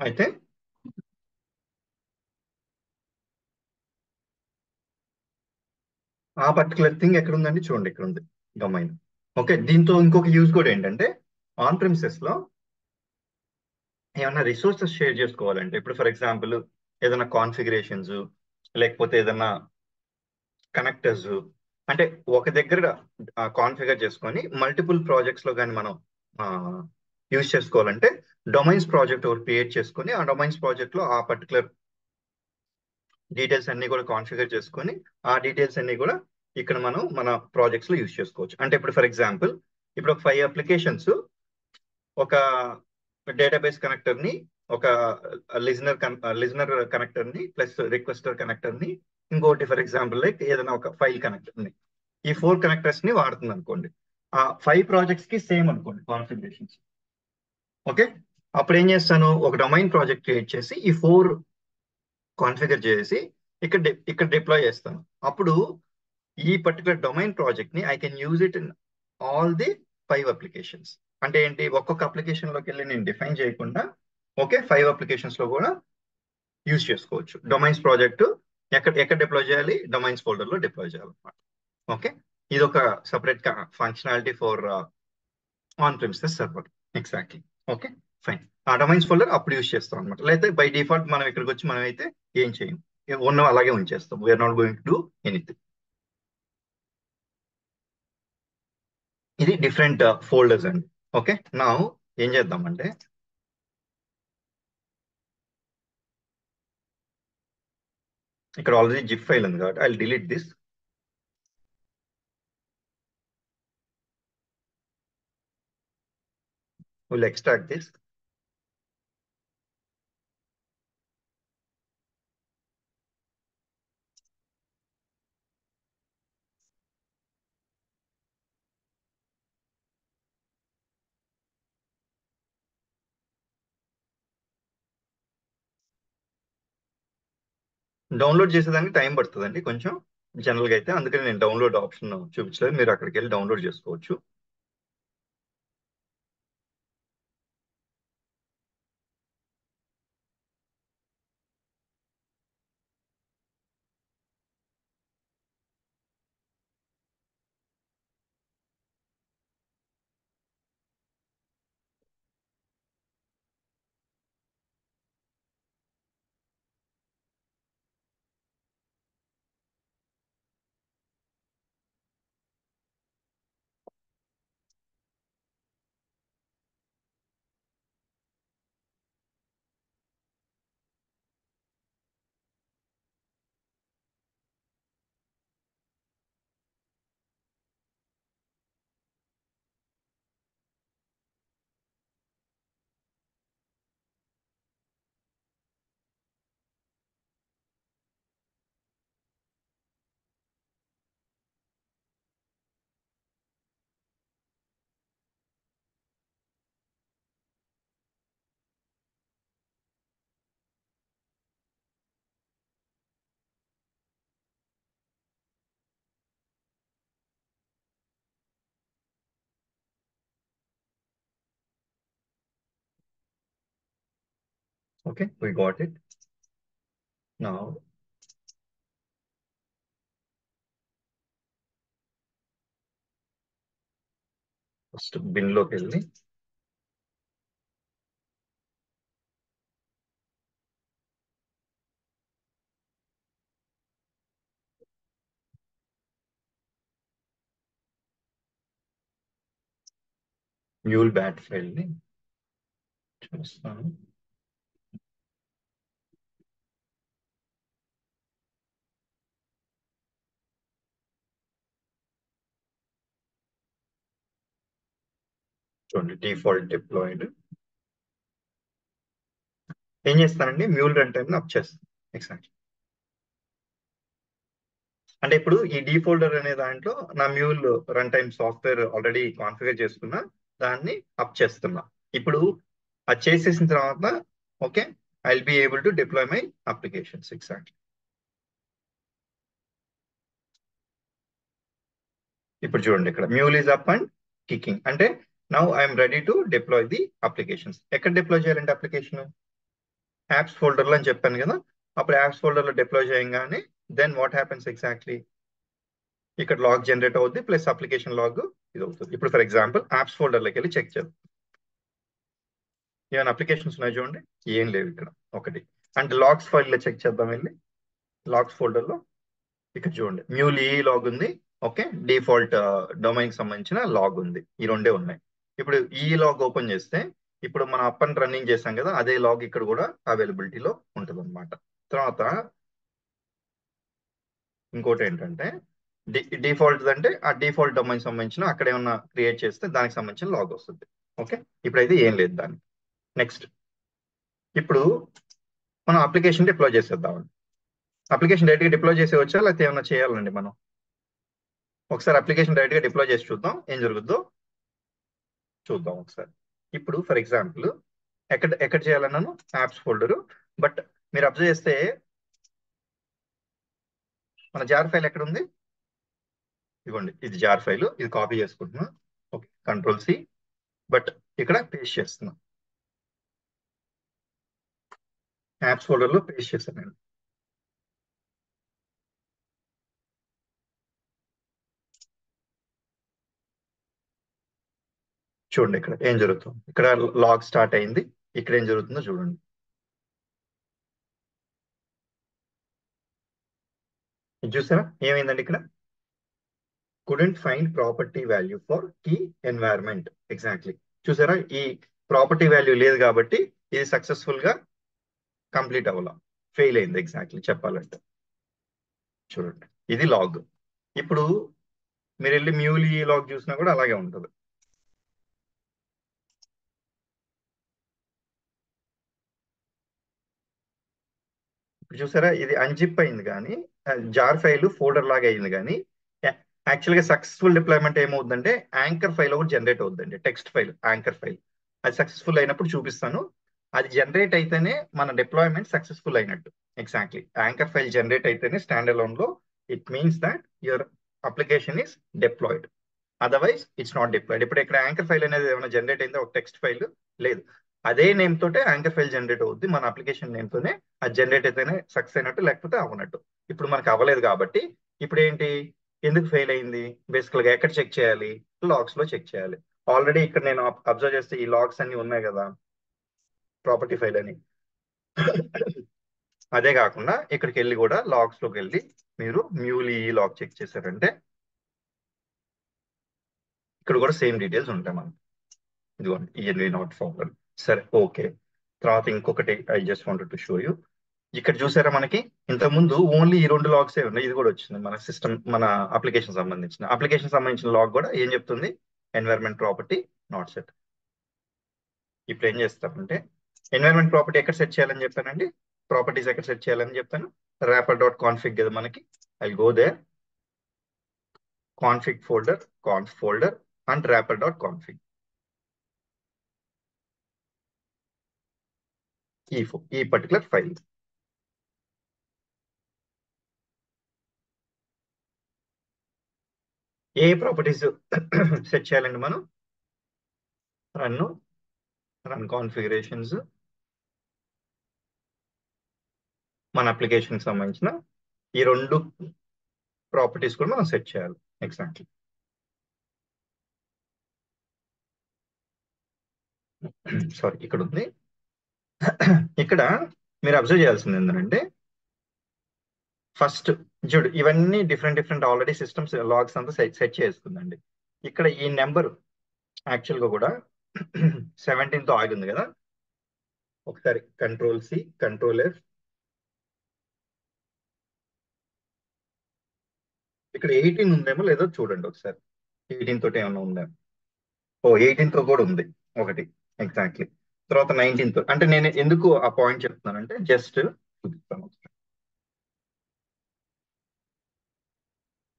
అయితే ఆ పర్టికులర్ థింగ్ ఎక్కడ ఉందండి, చూడండి ఇక్కడ ఉంది డొమైన్. ఓకే, దీంతో ఇంకొక యూజ్ కూడా ఏంటంటే ఆన్ ప్రిమిసెస్ లో ఏమైనా రిసోర్సెస్ షేర్ చేసుకోవాలంటే, ఇప్పుడు ఫర్ ఎగ్జాంపుల్ ఏదైనా కాన్ఫిగరేషన్స్ లేకపోతే ఏదైనా కనెక్టర్స్, అంటే ఒక దగ్గర కాన్ఫిగర్ చేసుకొని మల్టిపుల్ ప్రాజెక్ట్స్ లో కానీ మనం యూజ్ చేసుకోవాలంటే డొమైన్స్ ప్రాజెక్ట్ ఒకటి క్రియేట్ చేసుకొని ఆ డొమైన్స్ ప్రాజెక్ట్ లో ఆ పర్టికులర్ డీటెయిల్స్ అన్ని కూడా కాన్ఫిగర్ చేసుకొని ఆ డీటెయిల్స్ అన్ని కూడా ఇక్కడ మనం మన ప్రాజెక్ట్స్ లో యూజ్ చేసుకోవచ్చు. అంటే ఇప్పుడు ఫర్ ఎగ్జాంపుల్ ఇప్పుడు ఒక 5 అప్లికేషన్స్ ఒక డేటాబేస్ కనెక్టర్ ని, ఒక లిజనర్ కనెక్టర్ ని ప్లస్ రిక్వెస్టర్ కనెక్టర్ ని, ఇంకోటి ఫర్ ఎగ్జాంపుల్ లైక్ ఏదైనా ఒక ఫైల్ కనెక్టర్ ని, ఈ 4 కనెక్టర్స్ ని వాడుతుంది అనుకోండి. ఆ 5 ప్రాజెక్ట్స్ కి సేమ్ అనుకోండి కాన్ఫిగరేషన్స్. ఓకే, అప్పుడు ఏం చేస్తాను, ఒక డొమైన్ ప్రాజెక్ట్ క్రియేట్ చేసి ఈ 4 కాన్ఫిగర్ చేసి ఇక్కడ డిప్లాయ్ చేస్తాను. అప్పుడు ఈ పర్టికులర్ డొమైన్ ప్రాజెక్ట్ ని I can use it in all the 5 applications. అంటే ఏంటి, ఒక్కొక్క అప్లికేషన్ లోకి వెళ్ళి నేను డిఫైన్ చేయకుండా ఓకే 5 అప్లికేషన్స్ లో కూడా యూజ్ చేసుకోవచ్చు. డొమైన్స్ ప్రాజెక్ట్ ఎక్కడ ఎక్కడ డిప్లాయ్ చేయాలి, డొమైన్స్ ఫోల్డర్ లో డిప్లాయ్ చేయాలన్నమాట. ఓకే, ఇది ఒక separate functionality for on premises server. Exactly. Okay, fine. ఆ డొమైన్స్ ఫోల్డర్ అప్పుడు యూజ్ చేస్తాం అనమాట. లేకపోతే బై డిఫాల్ట్ మనం ఇక్కడికి వచ్చి మనం అయితే ఏం చేయం, ఉన్నవి అలాగే ఉంచేస్తాం. We're not going to do anything. ఇది డిఫరెంట్ ఫోల్డర్స్ అండి. ఓకే, నా ఏం చేద్దామంటే ఇక్కడ ఆల్రెడీ జిప్ ఫైల్ ఉంది కాబట్టి I delete this. Will extract this. Download చేసేదానికి టైం పడుతుందండి కొంచెం జనరల్ గా అయితే, అందుకని నేను డౌన్లోడ్ ఆప్షన్ చూపించలేదు. మీరు అక్కడికి వెళ్ళి డౌన్లోడ్ చేసుకోవచ్చు. Okay, we got it. Now first bin లోకి వెళ్ళి మ్యూల్ బ్యాట్ ఫైల్ ని చూస్తాను. చూడండి, డిఫాల్ట్ డిప్లాయిడ్. ఏం చేస్తానండి, మ్యూల్ రన్ టైమ్ అప్ చేస్తాను. ఎగ్జాక్ట్ అంటే ఇప్పుడు ఈ డీ ఫోల్డర్ అనే దాంట్లో నా mule run time software already configure చేసుకున్నా, దాన్ని అప్ చేస్తున్నా. ఇప్పుడు అది చేసేసిన తర్వాత okay, I will be able to deploy my applications. Exact ఇప్పుడు చూడండి, ఇక్కడ mule is up and kicking అంటే now I'm ready to deploy the applications. ఎక్కడ డిప్లాయ్ చేయాలంటే అప్లికేషన్ యాప్స్ ఫోల్డర్ లో అని చెప్పాను కదా. అప్పుడు యాప్స్ ఫోల్డర్ లో డిప్లాయ్ చేయగానే దెన్ వాట్ హ్యాపెన్స్ ఎగ్జాక్ట్లీ, ఇక్కడ లాగ్ జనరేట్ అవుద్ది ప్లస్ అప్లికేషన్ లాగ్ ఇది అవుతుంది. ఇప్పుడు ఫర్ ఎగ్జాంపుల్ యాప్స్ ఫోల్డర్ లోకి వెళ్ళి చెక్ చేద్దాం. ఏమైనా అప్లికేషన్స్ ఉన్నాయి చూడండి, ఏం లేవు ఇక్కడ ఒకటి. అంటే లాగ్స్ ఫైల్ లో చెక్ చేద్దాం వెళ్ళి. లాగ్స్ ఫోల్డర్ లో ఇక్కడ చూడండి మ్యూల్ ఈ లాగ్ ఉంది. ఓకే, డిఫాల్ట్ డొమైన్ సంబంధించిన లాగ్ ఉంది. ఈ రెండే ఉన్నాయి. ఇప్పుడు ఈ లాగ్ ఓపెన్ చేస్తే ఇప్పుడు మనం అప్ అండ్ రన్నింగ్ చేసాం కదా, అదే లాగ్ ఇక్కడ కూడా అవైలబిలిటీలో ఉంటుంది అనమాట. తర్వాత ఇంకోటి ఏంటంటే డిఫాల్ట్ అంటే ఆ డిఫాల్ట్ డొమైన్ సంబంధించిన అక్కడ ఏమన్నా క్రియేట్ చేస్తే దానికి సంబంధించిన లాగ్ వస్తుంది. ఓకే, ఇప్పుడైతే ఏం లేదు దానికి. నెక్స్ట్ ఇప్పుడు మనం అప్లికేషన్ డిప్లాయ్ చేసేద్దామండి. అప్లికేషన్ డైరెక్ట్ గా డిప్లాయ్ చేసేవచ్చా లేకపోతే ఏమైనా చేయాలండి మనం? ఒకసారి అప్లికేషన్ డైరెక్ట్ గా డిప్లాయ్ చేసి చూద్దాం ఏం జరుగుద్దో చూద్దాం ఒకసారి. ఇప్పుడు ఫర్ ఎగ్జాంపుల్ ఎక్కడ ఎక్కడ చేయాలన్నాను, యాప్స్ ఫోల్డర్. బట్ మీరు అబ్జర్వ్ చేస్తే మన జార్ ఫైల్ ఎక్కడ ఉంది, ఇదిగోండి ఇది జార్ ఫైల్. ఇది కాపీ చేసుకుంటున్నా. ఓకే, కంట్రోల్-C. బట్ ఇక్కడ పేస్ట్ చేస్తున్నా, యాప్స్ ఫోల్డర్ లో పేస్ట్ చేశాను నేను. చూడండి ఇక్కడ ఏం జరుగుతుంది, ఇక్కడ లాగ్ స్టార్ట్ అయింది. ఇక్కడ ఏం జరుగుతుందో చూడండి. ఇది చూసారా ఏమైందండి ఇక్కడ, couldn't find property value for key environment. Exactly చూసారా, ఈ ప్రాపర్టీ వాల్యూ లేదు కాబట్టి ఇది సక్సెస్ఫుల్ గా కంప్లీట్ అవ్వాల, ఫెయిల్ అయింది ఎగ్జాక్ట్లీ చెప్పాలంటే. చూడండి ఇది లాగ్. ఇప్పుడు మీరు వెళ్ళి మ్యూల్ ఈ లాగ్ చూసినా కూడా అలాగే ఉంటుంది. ఇప్పుడు చూసారా ఇది అన్జిప్ అయింది కానీ జార్ ఫైల్ ఫోల్డర్ లాగా అయింది కానీ యాక్చువల్ గా సక్సెస్ఫుల్ డిప్లాయ్మెంట్ ఏమవుతుందంటే యాంకర్ ఫైల్ ఒకటి జనరేట్ అవుతుందండి, టెక్స్ట్ ఫైల్ యాంకర్ ఫైల్. అది సక్సెస్ఫుల్ అయినప్పుడు చూపిస్తాను. అది జనరేట్ అయితేనే మన డిప్లాయ్మెంట్ సక్సెస్ఫుల్ అయినట్టు. ఎగ్జాక్ట్లీ యాంకర్ ఫైల్ జనరేట్ అయితేనే స్టాండ్ అలోన్ లో it means that your application is deployed. Otherwise it's not deployed. ఇప్పుడు ఇక్కడ యాంకర్ ఫైల్ అనేది ఏమైనా జనరేట్ అయిందో, ఒక టెక్స్ట్ ఫైల్ లేదు. అదే నేమ్ తోటే యాంకర్ ఫైల్ జనరేట్ అవుద్ది, మన అప్లికేషన్ నేమ్ తోనే. అది జనరేట్ అయితేనే సక్సెస్ అయినట్టు, లేకపోతే అవ్వనట్టు. ఇప్పుడు మనకు అవ్వలేదు కాబట్టి ఇప్పుడు ఏంటి, ఎందుకు ఫెయిల్ అయింది, బేసికల్ గా ఎక్కడ చెక్ చేయాలి, లాగ్స్ లో చెక్ చేయాలి. ఆల్రెడీ ఇక్కడ నేను అబ్జర్వ్ చేస్తే ఈ లాగ్స్ అన్ని ఉన్నాయి కదా ప్రాపర్టీ ఫైల్ అని. అదే కాకుండా ఇక్కడికి వెళ్ళి కూడా లాగ్స్ లోకి వెళ్ళి మీరు మ్యూలీ లాగ్ చెక్ చేశారంటే ఇక్కడ కూడా సేమ్ డీటెయిల్స్ ఉంటాయి మనకి. ఇదిగోండి ఇయర్లీ నాట్ ఫౌండ్. సరే ఓకే. తర్వాత ఇంకొకటి I just wanted to show you. ఇక్కడ చూసారా మనకి ఇంతకు ముందు ఓన్లీ ఈ రెండు లాగ్స్ ఉన్నాయి, ఇది కూడా వచ్చింది మన సిస్టమ్, మన అప్లికేషన్ సంబంధించిన లాగ్ కూడా ఏం చెప్తుంది, ఎన్వైరన్మెంట్ ప్రాపర్టీ నాట్ సెట్. ఇప్పుడు ఏం చేస్తామంటే ఎన్వైరన్మెంట్ ప్రాపర్టీ ఎక్కడ సెట్ చేయాలని చెప్పానండి, ప్రాపర్టీస్ ఎక్కడ సెట్ చేయాలని చెప్పాను, ర్యాపర్ డాట్ కాన్ఫిగ్ కదా మనకి. I go there, config folder, conf folder and wrapper dot config. ఈ పర్టికులర్ ఫైల్. ఏ ప్రాపర్టీస్ సెట్ చేయాలండి మనం, రన్ కాన్ఫిగరేషన్స్, మన అప్లికేషన్ సంబంధించిన ఈ రెండు ప్రాపర్టీస్ కూడా మనం సెట్ చేయాలి. ఎగ్జాక్ట్లీ. సారీ, ఇక్కడ ఉంది. ఇక్కడ మీరు అబ్జర్వ్ చేయాల్సింది ఏంటంటే, ఫస్ట్ చూడు, ఇవన్నీ different different already systems logs అంతా సెట్ చేసుకుందండి. ఇక్కడ ఈ నెంబర్ యాక్చువల్ గా కూడా 17 తో ఆగింది కదా. ఒకసారి కంట్రోల్ C, కంట్రోల్ F. ఇక్కడ 18 ఉందేమో లేదో చూడండి ఒకసారి. 18 తోటి ఏమన్నా ఉందేమో. ఓ, 18 తో కూడా ఉంది ఒకటి. ఎగ్జాక్ట్లీ. తర్వాత 19 తో. అంటే నేను ఎందుకు ఆ పాయింట్ చెప్తున్నానంటే జస్ట్ చూపిస్తాను.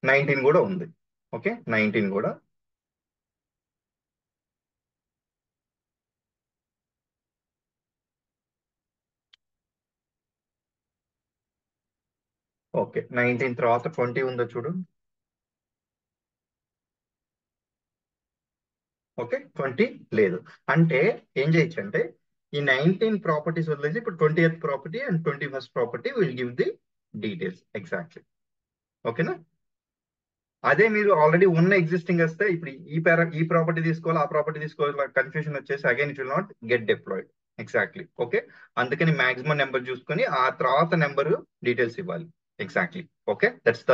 19 కూడా ఉంది. ఓకే, 19 కూడా. ఓకే, 19 తర్వాత 20 ఉందో చూడు. ఓకే, 20 లేదు. అంటే ఏం చేయొచ్చు అంటే ఈ 19 ప్రాపర్టీస్ వదిలేసి ఇప్పుడు 20th property and 21st property will give the details. Exactly. ఓకేనా. అదే మీరు ఆల్రెడీ ఉన్న ఎగ్జిస్టింగ్ వస్తే ఇప్పుడు ఈ ప్రాపర్టీ తీసుకోవాలి, ఆ ప్రాపర్టీ తీసుకోవాలి, కన్ఫ్యూజన్ వచ్చేసి again it will not get deployed. Exactly. Okay. అందుకని మాక్సిమం నెంబర్ చూసుకొని ఆ తర్వాత నెంబర్ డీటెయిల్స్ ఇవ్వాలి. Exactly. Okay, that's the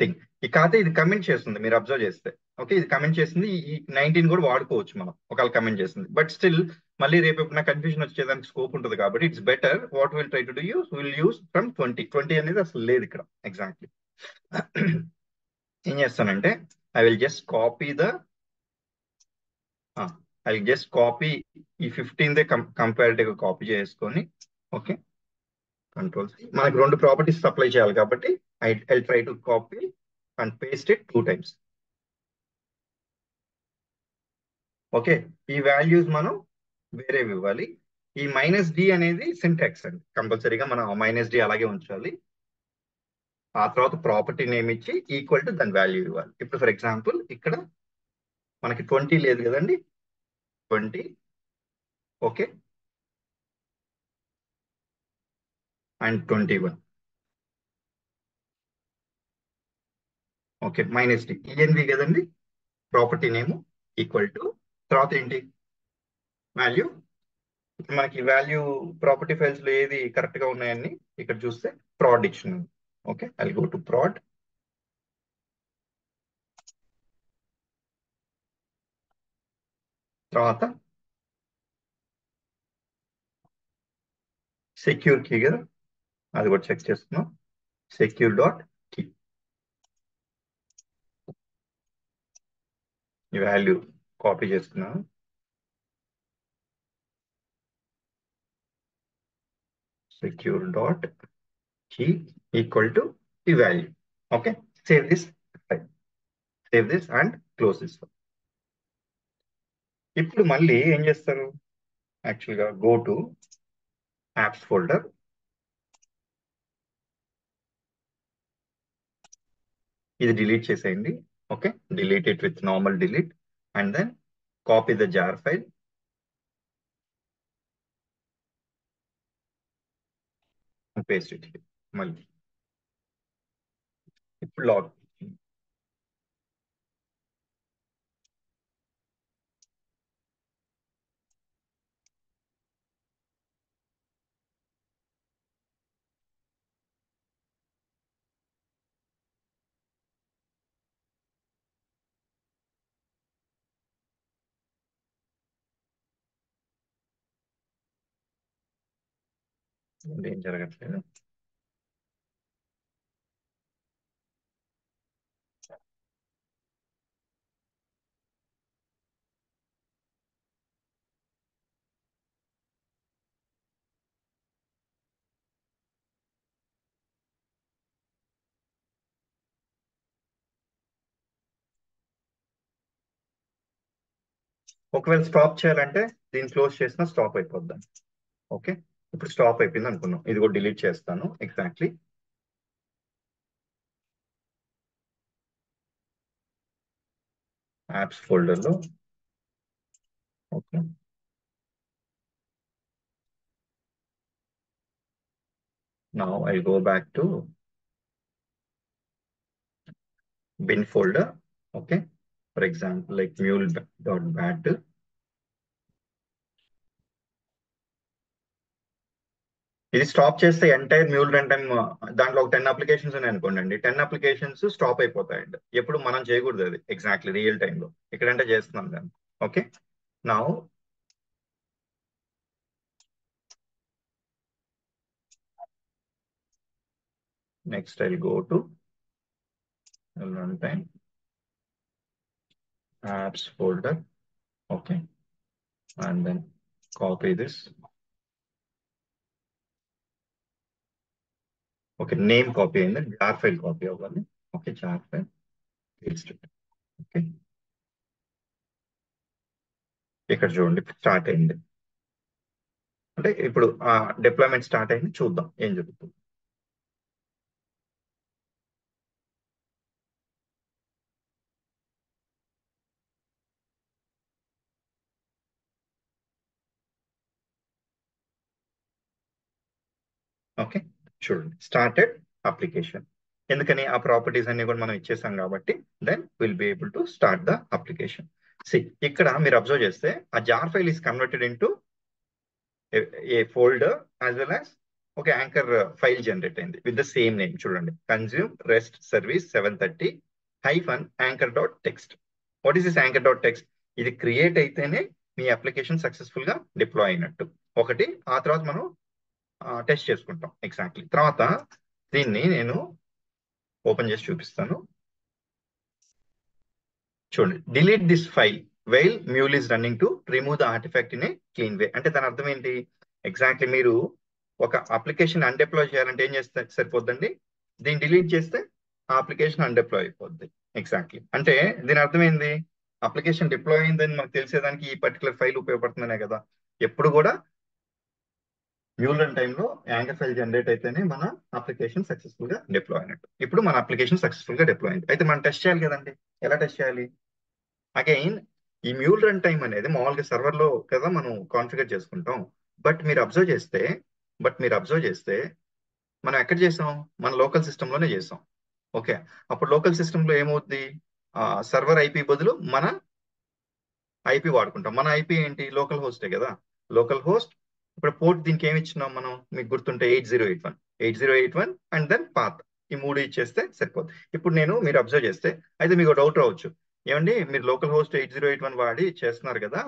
thing. ఈ ఖాతా ఇది కమెంట్ చేస్తుంది మీరు అబ్జర్వ్ చేస్తే. ఓకే, ఇది కమెంట్ చేసింది. ఈ 19 కూడా వాడుకోవచ్చు మనం ఒకవేళ కమెంట్ చేస్తుంది. బట్ స్టిల్ మళ్ళీ రేపు ఎప్పుడైనా కన్ఫ్యూజన్ వచ్చేదానికి స్కోప్ ఉంటుంది కాబట్టి it's better what will try to do will use from 20 అనేది అసలు లేదు ఇక్కడ. ఎగ్జాక్ట్లీ. ఏం చేస్తానంటే ఐ విల్ జస్ట్ కాపీ ఈ 15 కంపారిటివ్ కాపీ చేసుకొని. ఓకే, కంట్రోల్ మనకి రెండు ప్రాపర్టీస్ అప్లై చేయాలి కాబట్టి I try to copy and paste it 2 times. Okay, ఈ వాల్యూస్ మనం వేరేవి ఇవ్వాలి. ఈ -d అనేది సింటాక్స్ అండి. కంపల్సరీగా మనం -d అలాగే ఉంచాలి. ఆ తర్వాత ప్రాపర్టీ నేమ్ ఇచ్చి ఈక్వల్ టు దాని వాల్యూ ఇవ్వాలి. ఇప్పుడు ఫర్ ఎగ్జాంపుల్ ఇక్కడ మనకి 20 లేదు కదండి. 20. Okay, and 21. Okay, -d ENV కదండి ప్రాపర్టీ నేమ్ ఈక్వల్ టు తర్వాత ఏంటి వాల్యూ. మనకి వాల్యూ ప్రాపర్టీ ఫైల్స్ లో ఏది కరెక్ట్ గా ఉన్నాయని ఇక్కడ చూస్తే ప్రాడ్ ఇచ్చిన. Okay, I go to prod. తర్వాత సెక్యూర్ కీ కదా, అది కూడా చెక్ చేస్తున్నాం. సెక్యూర్ డాట్ కీ ఈ వాల్యూ కాపీ చేస్తున్నాను. Secure dot key equal to ఈ value. Okay, save this and close this. ఇప్పుడు మళ్ళీ ఏం చేస్తారు, యాక్చువల్గా గో టు యాప్స్ ఫోల్డర్. ఇది డిలీట్ చేసేయండి. Okay, delete it with normal delete and then copy the jar file and paste it. మళ్ళీ ఇప్పుడు లాగ్ ఏం జరగట్లేదు. ఒకవేళ స్టాప్ చేయాలంటే దీన్ని క్లోజ్ చేసినా స్టాప్ అయిపోద్దాం. ఓకే, ఇప్పుడు స్టాప్ అయిపోయింది అనుకున్నాం. ఇది కూడా డిలీట్ చేస్తాను. ఎగ్జాక్ట్లీ. యాప్స్ ఫోల్డర్లో. Okay, Now I'll go back to bin folder. Okay, for example, like mule.bat. ఇది స్టాప్ చేస్తే ఎంటైర్ మ్యూల్ రన్ టైమ్ దాంట్లో ఒక 10 అప్లికేషన్స్ ఉన్నాయి అనుకోండి అండి, 10 అప్లికేషన్స్ స్టాప్ అయిపోతాయండి. ఎప్పుడు మనం చేయకూడదు అది ఎగ్జాక్ట్లీ రియల్ టైంలో. ఇక్కడంటే చేస్తున్నాం దాన్ని. Okay, now next I go to run time apps folder. Okay, and then copy this. Okay, name copy అయింది, జార్ ఫైల్ కాపీ అవ్వాలి. Okay, jar file paste. Okay, ఇక్కడ చూడండి స్టార్ట్ అయింది. అంటే ఇప్పుడు డిప్లాయ్మెంట్ స్టార్ట్ అయింది, చూద్దాం ఏం జరుగుతుంది. ఓకే, చూడండి స్టార్టెడ్ అప్లికేషన్. ఎందుకని ఆ ప్రాపర్టీస్ అన్ని కూడా మనం ఇచ్చేసాం కాబట్టి then will be able to start the application. See ఇక్కడ మీరు అబ్జర్వ్ చేస్తే ఆ jar file is converted into a folder as well as ఒక యాంకర్ ఫైల్ జనరేట్ అయింది విత్ ద సేమ్ నేమ్. చూడండి, consume rest service 730 hyphen anchor dot text. What is this anchor dot text? ఇది create అయితేనే మీ application successful గా deploy అయినట్టు. ఒకటి, ఆ తర్వాత మనం టెస్ట్ చేసుకుంటాం ఎగ్జాక్ట్లీ. తర్వాత దీన్ని నేను ఓపెన్ చేసి చూపిస్తాను. చూడండి, delete this file while mule is running to remove the artifact in a clean way. అంటే దాని అర్థం ఏంటి? ఎగ్జాక్ట్లీ మీరు ఒక అప్లికేషన్ అన్డిప్లాయ్ చేయాలంటే ఏం చేస్తే సరిపోద్దండి? దీన్ని డిలీట్ చేస్తే ఆ అప్లికేషన్ అన్డిప్లాయ్ అయిపోద్ది. ఎగ్జాక్ట్లీ, అంటే దీని అర్థం ఏంది? అప్లికేషన్ డిప్లాయ్ అయిందని మనకు తెలిసేదానికి ఈ పర్టికులర్ ఫైల్ ఉపయోగపడుతుందనే కదా. ఎప్పుడు కూడా మ్యూల్ రన్ టైంలో యాంకర్ ఫైల్ జనరేట్ అయితేనే మన అప్లికేషన్ సక్సెస్ఫుల్ గా డిప్లాయ్ అయినట్టు. ఇప్పుడు మన అప్లికేషన్ సక్సెస్ఫుల్ గా డిప్లాయ్ అయింది. అయితే మనం టెస్ట్ చేయాలి కదండి. ఎలా టెస్ట్ చేయాలి? అగైన్ ఈ మ్యూల్ రన్ టైం అనేది మామూలుగా సర్వర్ లో కదా మనం కాన్ఫిగర్ చేసుకుంటాం. బట్ మీరు అబ్జర్వ్ చేస్తే మనం ఎక్కడ చేసాం? మన లోకల్ సిస్టమ్ లోనే చేసాం. ఓకే, అప్పుడు లోకల్ సిస్టమ్ లో ఏమవుద్ది? సర్వర్ ఐపీ బదులు మన ఐపీ వాడుకుంటాం. మన ఐపీ ఏంటి? లోకల్ హోస్టే కదా. Local host. ఇప్పుడు పోర్ట్ దీనికి ఏమి ఇచ్చినాం మనం? మీకు గుర్తుంటే 8081 అండ్ దెన్ పాత్. ఈ మూడు ఇచ్చేస్తే సరిపోతుంది. ఇప్పుడు మీరు అబ్జర్వ్ చేస్తే, అయితే మీకు డౌట్ రావచ్చు, ఏమండి మీరు లోకల్ హోస్ట్ 8081 వాడి చేస్తున్నారు కదా,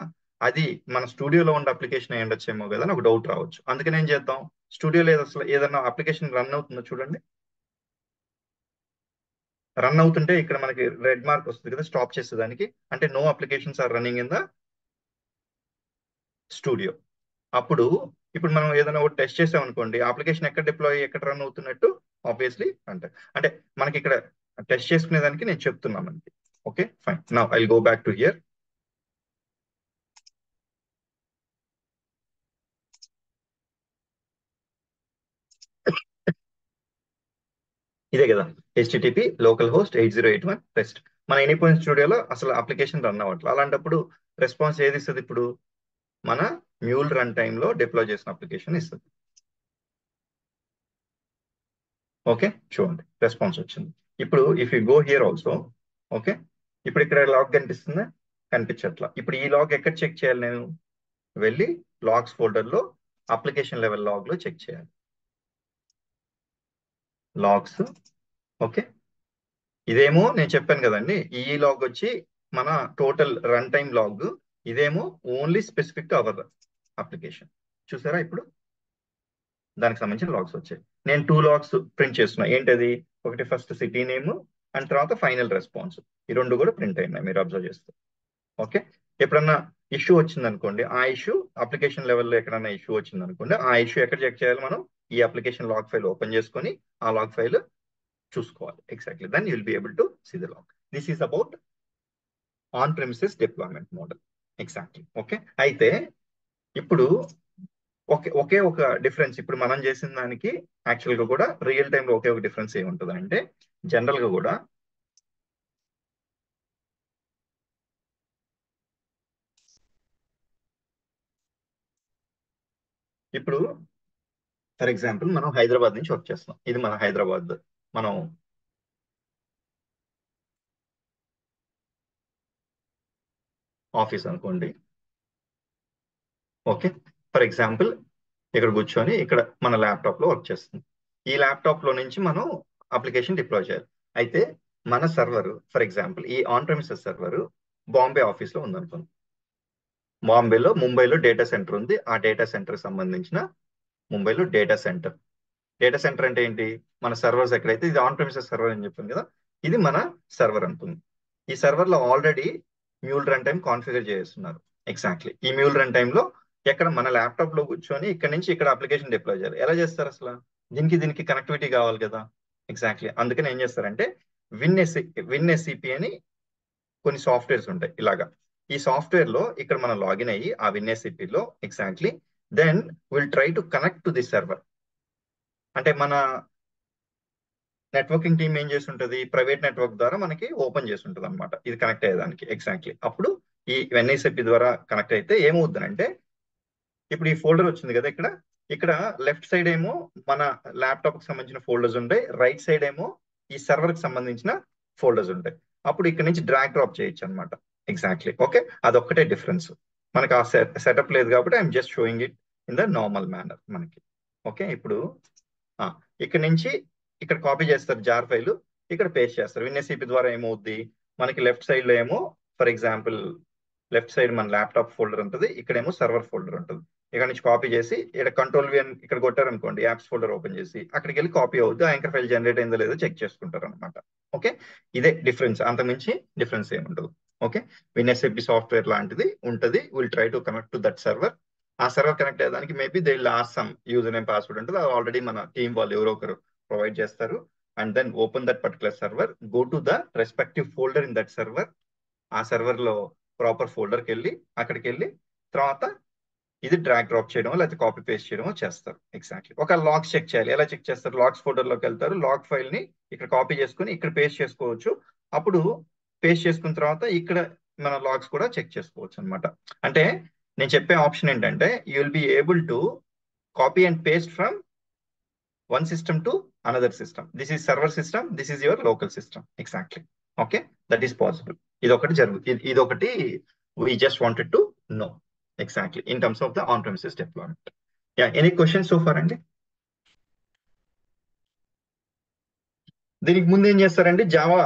అది మన స్టూడియోలో ఉన్న అప్లికేషన్ అయి ఉండొచ్చేమో కదా అని ఒక డౌట్ రావచ్చు. అందుకని ఏం చేద్దాం, స్టూడియోలో అసలు ఏదన్నా అప్లికేషన్ రన్ అవుతుందో చూడండి. రన్ అవుతుంటే ఇక్కడ మనకి రెడ్ మార్క్ వస్తుంది కదా స్టాప్ చేసేదానికి, అంటే no applications are running in the studio. అప్పుడు ఇప్పుడు మనం ఏదైనా ఒకటి టెస్ట్ చేసాం అనుకోండి, అప్లికేషన్ ఎక్కడ రన్ అవుతున్నట్టు ఆబ్వియస్లీ అంటే మనకి ఇక్కడ టెస్ట్ చేసుకునే దానికి నేను చెప్తున్నాను అంతే. Okay, fine. Now I go back to hear. ఇదే కదా హెచ్టిటిపి లోకల్ హోస్ట్ 8081 రెస్ట్. మన ఎనీపాయింట్ స్టూడియోలో అసలు అప్లికేషన్ రన్ అవ్వట్లేదు. అలాంటప్పుడు రెస్పాన్స్ ఏది ఇస్తుంది? ఇప్పుడు మన మ్యూల్ రన్ టైంలో డిప్లాయ్ చేసిన అప్లికేషన్ ఇస్తుంది. ఓకే, చూడండి రెస్పాన్స్ వచ్చింది. ఇప్పుడు if you go here also, okay, ఇప్పుడు ఇక్కడ లాగ్ కనిపిస్తుందా? కనిపించట్లా. ఇప్పుడు ఈ లాగ్ ఎక్కడ చెక్ చేయాలి? నేను వెళ్ళి లాగ్స్ ఫోల్డర్ లో అప్లికేషన్ లెవెల్ లాగ్ లో చెక్ చేయాలి. లాగ్స్. ఓకే, ఇదేమో నేను చెప్పాను కదండి, ఈ లాగ్ వచ్చి మన టోటల్ రన్ టైమ్ లాగ్. ఇదేమో only specific to our application. చూసారా? ఇప్పుడు దానికి సంబంధించిన లాగ్స్ వచ్చాయి. నేను 2 లాగ్స్ ప్రింట్ చేస్తున్నా. ఏంటది? ఒకటి ఫస్ట్ సిటీ నేమ్ అండ్ తర్వాత ఫైనల్ రెస్పాన్స్. ఈ రెండు కూడా ప్రింట్ అయినాయి మీరు అబ్జర్వ్ చేస్తే. ఓకే, ఎప్పుడన్నా ఇష్యూ వచ్చింది అనుకోండి, ఆ ఇష్యూ అప్లికేషన్ లెవెల్లో ఎక్కడన్నా ఇష్యూ వచ్చింది అనుకోండి, ఆ ఇష్యూ ఎక్కడ చెక్ చేయాలి మనం? ఈ అప్లికేషన్ లాగ్ ఫైల్ ఓపెన్ చేసుకొని ఆ లాగ్ ఫైల్ చూసుకోవాలి. Exactly, then you will be able to see the log. This is about on premises deployment model. Exactly. Okay, అయితే ఇప్పుడు ఒకే ఒక డిఫరెన్స్ ఇప్పుడు మనం చేసిన దానికి యాక్చువల్ గా కూడా రియల్ టైమ్ లో ఒకే ఒక డిఫరెన్స్ ఏముంటుంది అంటే, జనరల్ గా కూడా ఇప్పుడు ఫర్ ఎగ్జాంపుల్ మనం హైదరాబాద్ నుంచి వర్క్ చేస్తున్నాం. ఇది మన హైదరాబాద్ మనం ఆఫీస్ అనుకోండి. ఓకే, ఫర్ ఎగ్జాంపుల్ ఇక్కడ కూర్చొని ఇక్కడ మన ల్యాప్టాప్ లో వర్క్ చేస్తుంది. ఈ ల్యాప్టాప్ లో నుంచి మనం అప్లికేషన్ డిప్లాయ్ చేయాలి. అయితే మన సర్వర్ ఫర్ ఎగ్జాంపుల్ ఈ on premises server Bombay office లో ఉందనుకోండి. బాంబేలో ముంబైలో డేటా సెంటర్ ఉంది. ఆ డేటా సెంటర్ సంబంధించిన ముంబైలో డేటా సెంటర్ అంటే ఏంటి? మన సర్వర్స్ ఎక్కడైతే ఇది ఆన్ ప్రెమిసెస్ సర్వర్ అని చెప్పాను కదా, ఇది మన సర్వర్ అనుకుంది. ఈ సర్వర్ లో already mule run time configure చేస్తున్నారు. ఎగ్జాక్ట్లీ ఈ మ్యూల్ రన్ టైమ్ లో ఎక్కడ మన ల్యాప్టాప్ లో కూర్చొని ఇక్కడ నుంచి ఇక్కడ అప్లికేషన్ డిప్లాయ్ చేయాలి. ఎలా చేస్తారు అసలు? దీనికి కనెక్టివిటీ కావాలి కదా. ఎగ్జాక్ట్లీ అందుకని ఏం చేస్తారంటే విన్ ఎస్సిపి అని కొన్ని సాఫ్ట్వేర్స్ ఉంటాయి ఇలాగా. ఈ సాఫ్ట్వేర్ లో ఇక్కడ మనం లాగిన్ అయ్యి ఆ విన్ ఎస్సిపి లో exactly then will try to connect to the server. అంటే మన నెట్వర్కింగ్ టీమ్ ఏం చేస్తుంటది, ప్రైవేట్ నెట్వర్క్ ద్వారా మనకి ఓపెన్ చేస్తుంటది అనమాట ఇది కనెక్ట్ అయ్యేదానికి. ఎగ్జాక్ట్లీ అప్పుడు ఈ ఎన్ఐసిపి ద్వారా కనెక్ట్ అయితే ఏమవుతుందంటే ఇప్పుడు ఈ ఫోల్డర్ వచ్చింది కదా ఇక్కడ, ఇక్కడ లెఫ్ట్ సైడ్ ఏమో మన ల్యాప్టాప్ కి సంబంధించిన ఫోల్డర్స్ ఉంటాయి, రైట్ సైడ్ ఏమో ఈ సర్వర్ కి సంబంధించిన ఫోల్డర్స్ ఉంటాయి. అప్పుడు ఇక్కడ నుంచి డ్రాగ్ డ్రాప్ చేయొచ్చు అనమాట. ఎగ్జాక్ట్లీ ఓకే, అదొక్కటే డిఫరెన్స్. మనకి ఆ సెటప్ లేదు కాబట్టి I'm just showing it in the normal manner మనకి. ఓకే, ఇప్పుడు ఆ, ఇక్కడ నుంచి ఇక్కడ కాపీ చేస్తారు జార్ ఫైల్, ఇక్కడ పేస్ట్ చేస్తారు. విన్ఎస్సిపి ద్వారా ఏమవుద్ది, మనకి లెఫ్ట్ సైడ్ లో ఏమో ఫర్ ఎగ్జాంపుల్ లెఫ్ట్ సైడ్ మన ల్యాప్టాప్ ఫోల్డర్ ఉంటుంది, ఇక్కడేమో సర్వర్ ఫోల్డర్ ఉంటుంది. ఇక్కడ నుంచి కాపీ చేసి ఇక్కడ కంట్రోల్ వి అని ఇక్కడ కొట్టారనుకోండి, యాప్స్ ఫోల్డర్ ఓపెన్ చేసి అక్కడికి వెళ్ళి కాపీ అవుద్ది. ఆ యాంకర్ ఫైల్ జనరేట్ అయిందో లేదో చెక్ చేసుకుంటారు అనమాట. ఓకే, ఇదే డిఫరెన్స్, అంతమించి డిఫరెన్స్ ఏముండదు. ఓకే, విన్ఎస్ఏపి సాఫ్ట్వేర్ లాంటిది ఉంటుంది, will try to connect to that server. ఆ సర్వర్ కనెక్ట్ అయ్యేదానికి maybe they last some user name password ఉంటుంది, అది ఆల్రెడీ మన టీం వాళ్ళు ఎవరో ఒకరు ప్రొవైడ్ చేస్తారు. And then open that particular server, go to the respective folder in that server. ఆ సర్వర్ లో ప్రాపర్ ఫోల్డర్కి వెళ్ళి అక్కడికి వెళ్ళి తర్వాత ఇది డ్రాగ్ డ్రాప్ చేయడం లేకపోతే కాపీ పేస్ట్ చేయడమో చేస్తారు. ఎగ్జాక్ట్లీ ఒక లాగ్స్ చెక్ చేయాలి. ఎలా చెక్ చేస్తారు? లాగ్స్ ఫోల్డర్లోకి వెళ్తారు, లాగ్ ఫైల్ ని ఇక్కడ కాపీ చేసుకుని ఇక్కడ పేస్ట్ చేసుకోవచ్చు. అప్పుడు పేస్ట్ చేసుకున్న తర్వాత ఇక్కడ మన లాగ్స్ కూడా చెక్ చేసుకోవచ్చు అనమాట. అంటే నేను చెప్పే ఆప్షన్ ఏంటంటే you will be able to copy and paste from one system to another system. This is server system, this is your local system. Exactly okay, that is possible. ఇదొకటి we just wanted to know exactly in terms of the on premises deployment. Yeah, any questions so far అండి? దీనికి ముందు ఏం చేస్తారండి, Java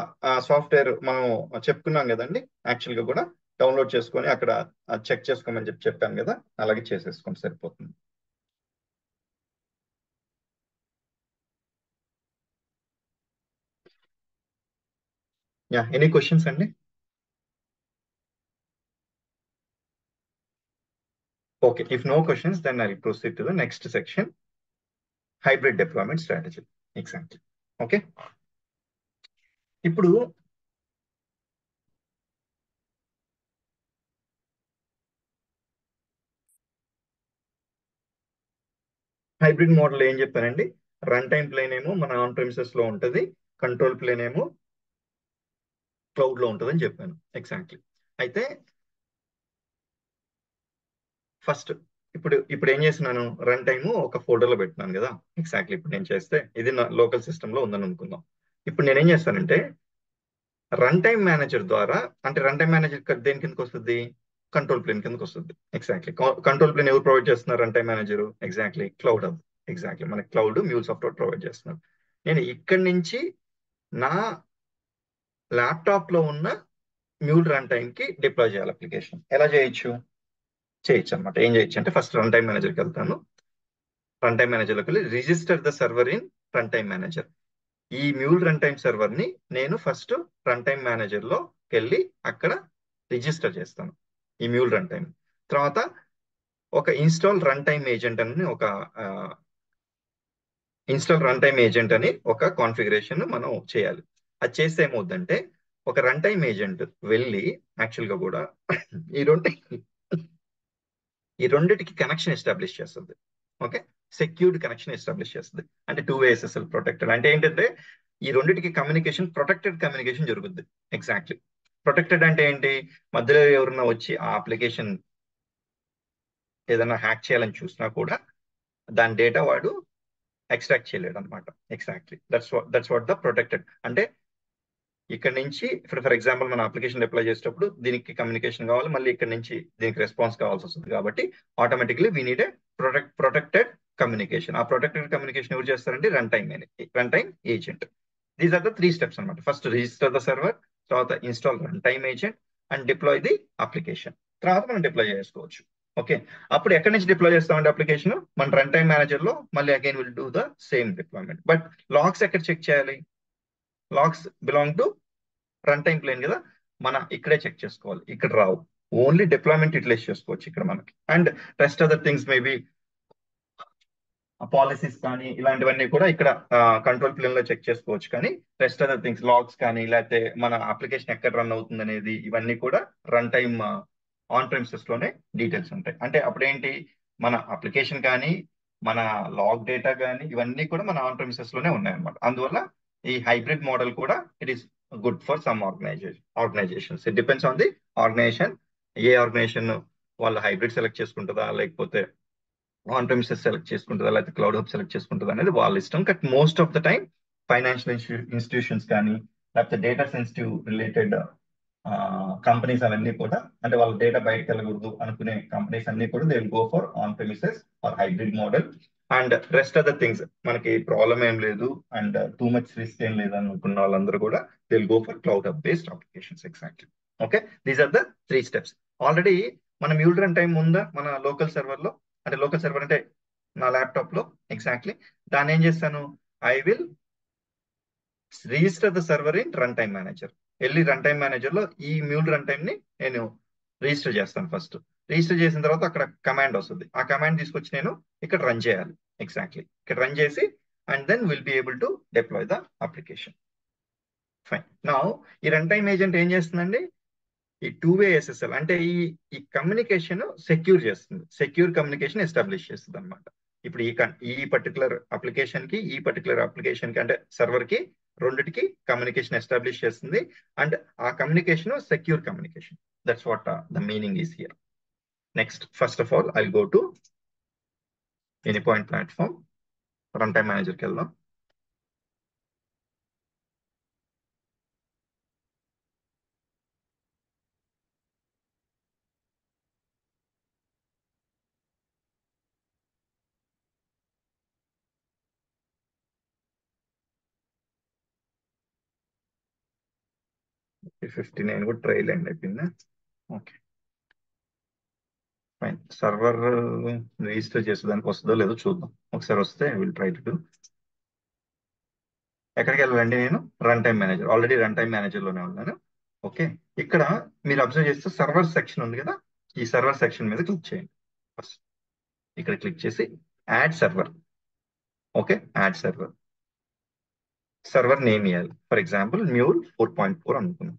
software మనం చెప్పుకున్నాం కదండి, actual గా కూడా డౌన్లోడ్ చేసుకొని అక్కడ చెక్ చేసుకోమని చెప్పాను కదా, అలాగే చేసేసుకోండి సరిపోతుంది. యా, ఎనీ క్వశ్చన్స్ అండి? Okay, if no questions then I proceed to the next section, hybrid deployment strategy. Exactly okay, ఇప్పుడు హైబ్రిడ్ మోడల్ ఏం చెప్పానండి, రన్ టైం ప్లేన్ ఏమో మన ఆన్ ప్రెమిసెస్ లో ఉంటుంది, కంట్రోల్ ప్లేన్ ఏమో క్లౌడ్ లో ఉంటుంది అని చెప్పాను. ఎగ్జాక్ట్లీ అయితే ఫస్ట్ ఇప్పుడు ఏం చేస్తున్నాను, రన్ టైము ఒక ఫోల్డర్ లో పెట్టినాను కదా. ఎగ్జాక్ట్లీ ఇప్పుడు నేను చేస్తే ఇది నా లోకల్ సిస్టమ్ లో ఉందని అనుకుందాం. ఇప్పుడు నేను ఏం చేస్తానంటే రన్ టైం మేనేజర్ ద్వారా, అంటే రన్ టైం మేనేజర్ దేని కిందకి వస్తుంది, కంట్రోల్ ప్లేన్ కిందకి వస్తుంది. ఎగ్జాక్ట్లీ కంట్రోల్ ప్లేన్ ఎవరు ప్రొవైడ్ చేస్తున్నారు, run time manager. Exactly cloud hub. Exactly మన క్లౌడ్ మ్యూల్ సాఫ్ట్వేర్ ప్రొవైడ్ చేస్తున్నారు. నేను ఇక్కడి నుంచి నా ల్యాప్టాప్ లో ఉన్న మ్యూల్ రన్ టైం కి డిప్లాయ్ చేయాలి అప్లికేషన్. ఎలా చేయొచ్చు అనమాట. ఏం చేయొచ్చు అంటే ఫస్ట్ రన్ టైం మేనేజర్కి వెళ్తాను, రన్ టైం మేనేజర్లోకి వెళ్ళి register the server in run time manager. ఈ మ్యూల్ రన్ టైం సర్వర్ ని నేను ఫస్ట్ రన్ టైం మేనేజర్ లోకి వెళ్ళి అక్కడ రిజిస్టర్ చేస్తాను ఈ మ్యూల్ రన్ టైం. తర్వాత ఒక ఇన్స్టాల్ రన్ టైం ఏజెంట్ అని ఒక కాన్ఫిగరేషన్ మనం చేయాలి. అది చేస్తే ఏమవుతుందంటే ఒక రన్ టైం ఏజెంట్ వెళ్ళి యాక్చువల్ గా కూడా ఈ రెండు ఈ రెండిటికి కనెక్షన్ ఎస్టాబ్లిష్ చేస్తుంది. ఓకే, సెక్యూర్డ్ కనెక్షన్ ఎస్టాబ్లిష్ చేస్తుంది. అంటే 2 వే SSL ప్రొటెక్టెడ్. అంటే ఏంటంటే ఈ రెండిటికి కమ్యూనికేషన్, ప్రొటెక్టెడ్ కమ్యూనికేషన్ జరుగుద్ది. ఎగ్జాక్ట్లీ ప్రొటెక్టెడ్ అంటే ఏంటి, మధ్యలో ఎవరన్నా వచ్చి ఆ అప్లికేషన్ ఏదైనా హ్యాక్ చేయాలని చూసినా కూడా దాని డేటా వాడు ఎక్స్ట్రాక్ట్ చేయలేడు అనమాట. Exactly that's what the protected అంటే. ఇక్కడ నుంచి ఫర్ ఎగ్జాంపుల్ మన అప్లికేషన్ అప్లై చేసేటప్పుడు దీనికి కమ్యూనికేషన్ కావాలి, మళ్ళీ ఇక్కడ నుంచి దీనికి రెస్పాన్స్ కావాల్సి వస్తుంది. కాబట్టి automatically we need a protected communication. ఆ ప్రొటెక్టెడ్ కమ్యూనికేషన్ ఎవరు చేస్తారంటే run time agent. These are the 3 steps అనమాట. ఫస్ట్ రిజిస్టర్ ద సర్వర్, తర్వాత install run time agent and deploy the application. తర్వాత మనం డిప్లాయ్ చేసుకోవచ్చు. ఓకే, అప్పుడు ఎక్కడి నుంచి డిప్లాయ్ చేస్తామంటే అప్లికేషన్ మన రన్ టైమ్ మేనేజర్ లో మళ్ళీ again will do the same deployment. But logs ఎక్కడ చెక్ చేయాలి? Logs belong to run time plane కదా, మన ఇక్కడే చెక్ చేసుకోవాలి, ఇక్కడ రావు. ఓన్లీ డిప్లాయ్మెంట్ యూటిలైజ్ చేసుకోవచ్చు ఇక్కడ మనకి. And rest other things maybe policies కానీ ఇలాంటివన్నీ కూడా ఇక్కడ కంట్రోల్ ప్లేన్ లో చెక్ చేసుకోవచ్చు. కానీ రెస్ట్ అదర్ థింగ్స్ లాగ్స్ కానీ లేకపోతే మన అప్లికేషన్ ఎక్కడ రన్ అవుతుంది అనేది ఇవన్నీ కూడా రన్ టైమ్ ఆన్ ప్రెమిసెస్ లోనే డీటెయిల్స్ ఉంటాయి. అంటే అప్పుడేంటి, మన అప్లికేషన్ కానీ మన లాగ్ డేటా కానీ ఇవన్నీ కూడా మన ఆన్ ప్రెమిసెస్ లోనే ఉన్నాయన్నమాట. అందువల్ల ఈ హైబ్రిడ్ మోడల్ కూడా it is good for some organisations. It depends on the organisation. ఏ ఆర్గనైజేషన్ వాళ్ళు హైబ్రిడ్ సెలెక్ట్ చేసుకుంటుందా, లేకపోతే ఆన్ ప్రెమిసెస్ సెలెక్ట్ చేసుకుంటుందా, లేకపోతే క్లౌడ్ హబ్ సెలెక్ట్ చేసుకుంటుందా అనేది వాళ్ళ ఇష్టం. But most of the time financial institutions కానీ లేకపోతే డేటా సెన్సిటివ్ రిలేటెడ్ కంపెనీస్ అవన్నీ కూడా, అంటే వాళ్ళ డేటా బయటకు వెళ్ళకూడదు అనుకునే కంపెనీస్ అన్ని కూడా they will go for on premises or hybrid model. And rest of the things మనకి ప్రాబ్లం ఏం లేదు అండ్ టూ మచ్ రిస్క్ ఏం లేదు అనుకున్న వాళ్ళందరూ కూడా they will go for cloud hub based applications. Exactly. Okay, these are the 3 steps. Already మన mule run time ఉందా మన లోకల్ సర్వర్ లో? అంటే లోకల్ సర్వర్ అంటే నా ల్యాప్టాప్ లో. ఎగ్జాక్ట్లీ, దాన్ని ఏం చేస్తాను, I will register the server in run time manager. వెళ్ళి రన్ టైమ్ మేనేజర్ లో ఈ మ్యూల్ రన్ టైమ్ ని నేను రిజిస్టర్ చేస్తాను. ఫస్ట్ రిజిస్టర్ చేసిన తర్వాత అక్కడ కమాండ్ వస్తుంది. ఆ కమాండ్ తీసుకొచ్చి నేను ఇక్కడ రన్ చేయాలి. ఎగ్జాక్ట్లీ, ఇక్కడ రన్ చేసి and then will be able to deploy the application. Fine. Now ఈ రన్ టైమ్ ఏజెంట్ ఏం చేస్తుందండి, ఈ 2-వే ఎస్ఎస్ఎల్ అంటే ఈ కమ్యూనికేషన్ సెక్యూర్ చేస్తుంది, సెక్యూర్ కమ్యూనికేషన్ ఎస్టాబ్లిష్ చేస్తుంది అనమాట. ఇప్పుడు ఈ పర్టికులర్ అప్లికేషన్ కి అంటే సర్వర్ కి రెండిటికి కమ్యూనికేషన్ ఎస్టాబ్లిష్ చేస్తుంది. అండ్ ఆ communication secure communication. That's what the meaning is here. Next, first of all I go to any point platform, run time మేనేజర్కి వెళ్దాం. ఫిఫ్టీ నైన్ కూడా ట్రైల్ ఎండ్ అయిపోయింది. Okay fine. సర్వర్ రిజిస్టర్ చేసేదానికి వస్తుందో లేదో చూద్దాం. ఒకసారి వస్తే విల్ ట్రై టు డూ. ఎక్కడికి వెళ్ళాలండి? నేను run time manager, already run time manager లోనే ఉన్నాను. ఓకే, ఇక్కడ మీరు అబ్జర్వ్ చేస్తే సర్వర్ సెక్షన్ ఉంది కదా, ఈ సర్వర్ సెక్షన్ మీద క్లిక్ చేయండి. ఫస్ట్ ఇక్కడ క్లిక్ చేసి add server. Okay, add server. Server name ఇవ్వాలి. ఫర్ ఎగ్జాంపుల్ మ్యూల్ 4.4 అనుకున్నాం.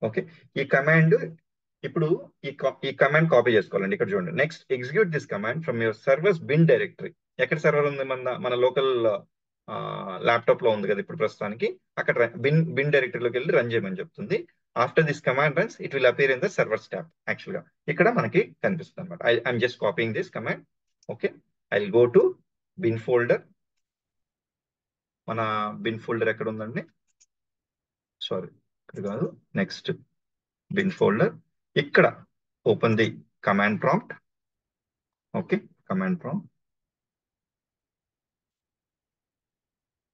ఓకే, ఈ కమాండ్ ఇప్పుడు ఈ కమాండ్ కాపీ చేసుకోవాలండి. ఇక్కడ చూడండి, next execute this command from your server's bin directory. ఎక్కడ సర్వర్ ఉంది? మన లోకల్ ల్యాప్టాప్ లో ఉంది కదా ఇప్పుడు ప్రస్తుతానికి. అక్కడ బిన్ డైరెక్టరీలోకి వెళ్ళి రన్ చేయమని చెప్తుంది. After this command runs it will appear in the servers tab. Actual గా ఇక్కడ మనకి కనిపిస్తుంది అనమాట. I'm just copying this command. Okay, I will go to bin folder. మన బిన్ ఫోల్డర్ ఎక్కడ ఉందండి? సారీ, ఇక్కడ కాదు. నెక్స్ట్ బిన్ ఫోల్డర్, ఇక్కడ open the command prompt. Okay, command prompt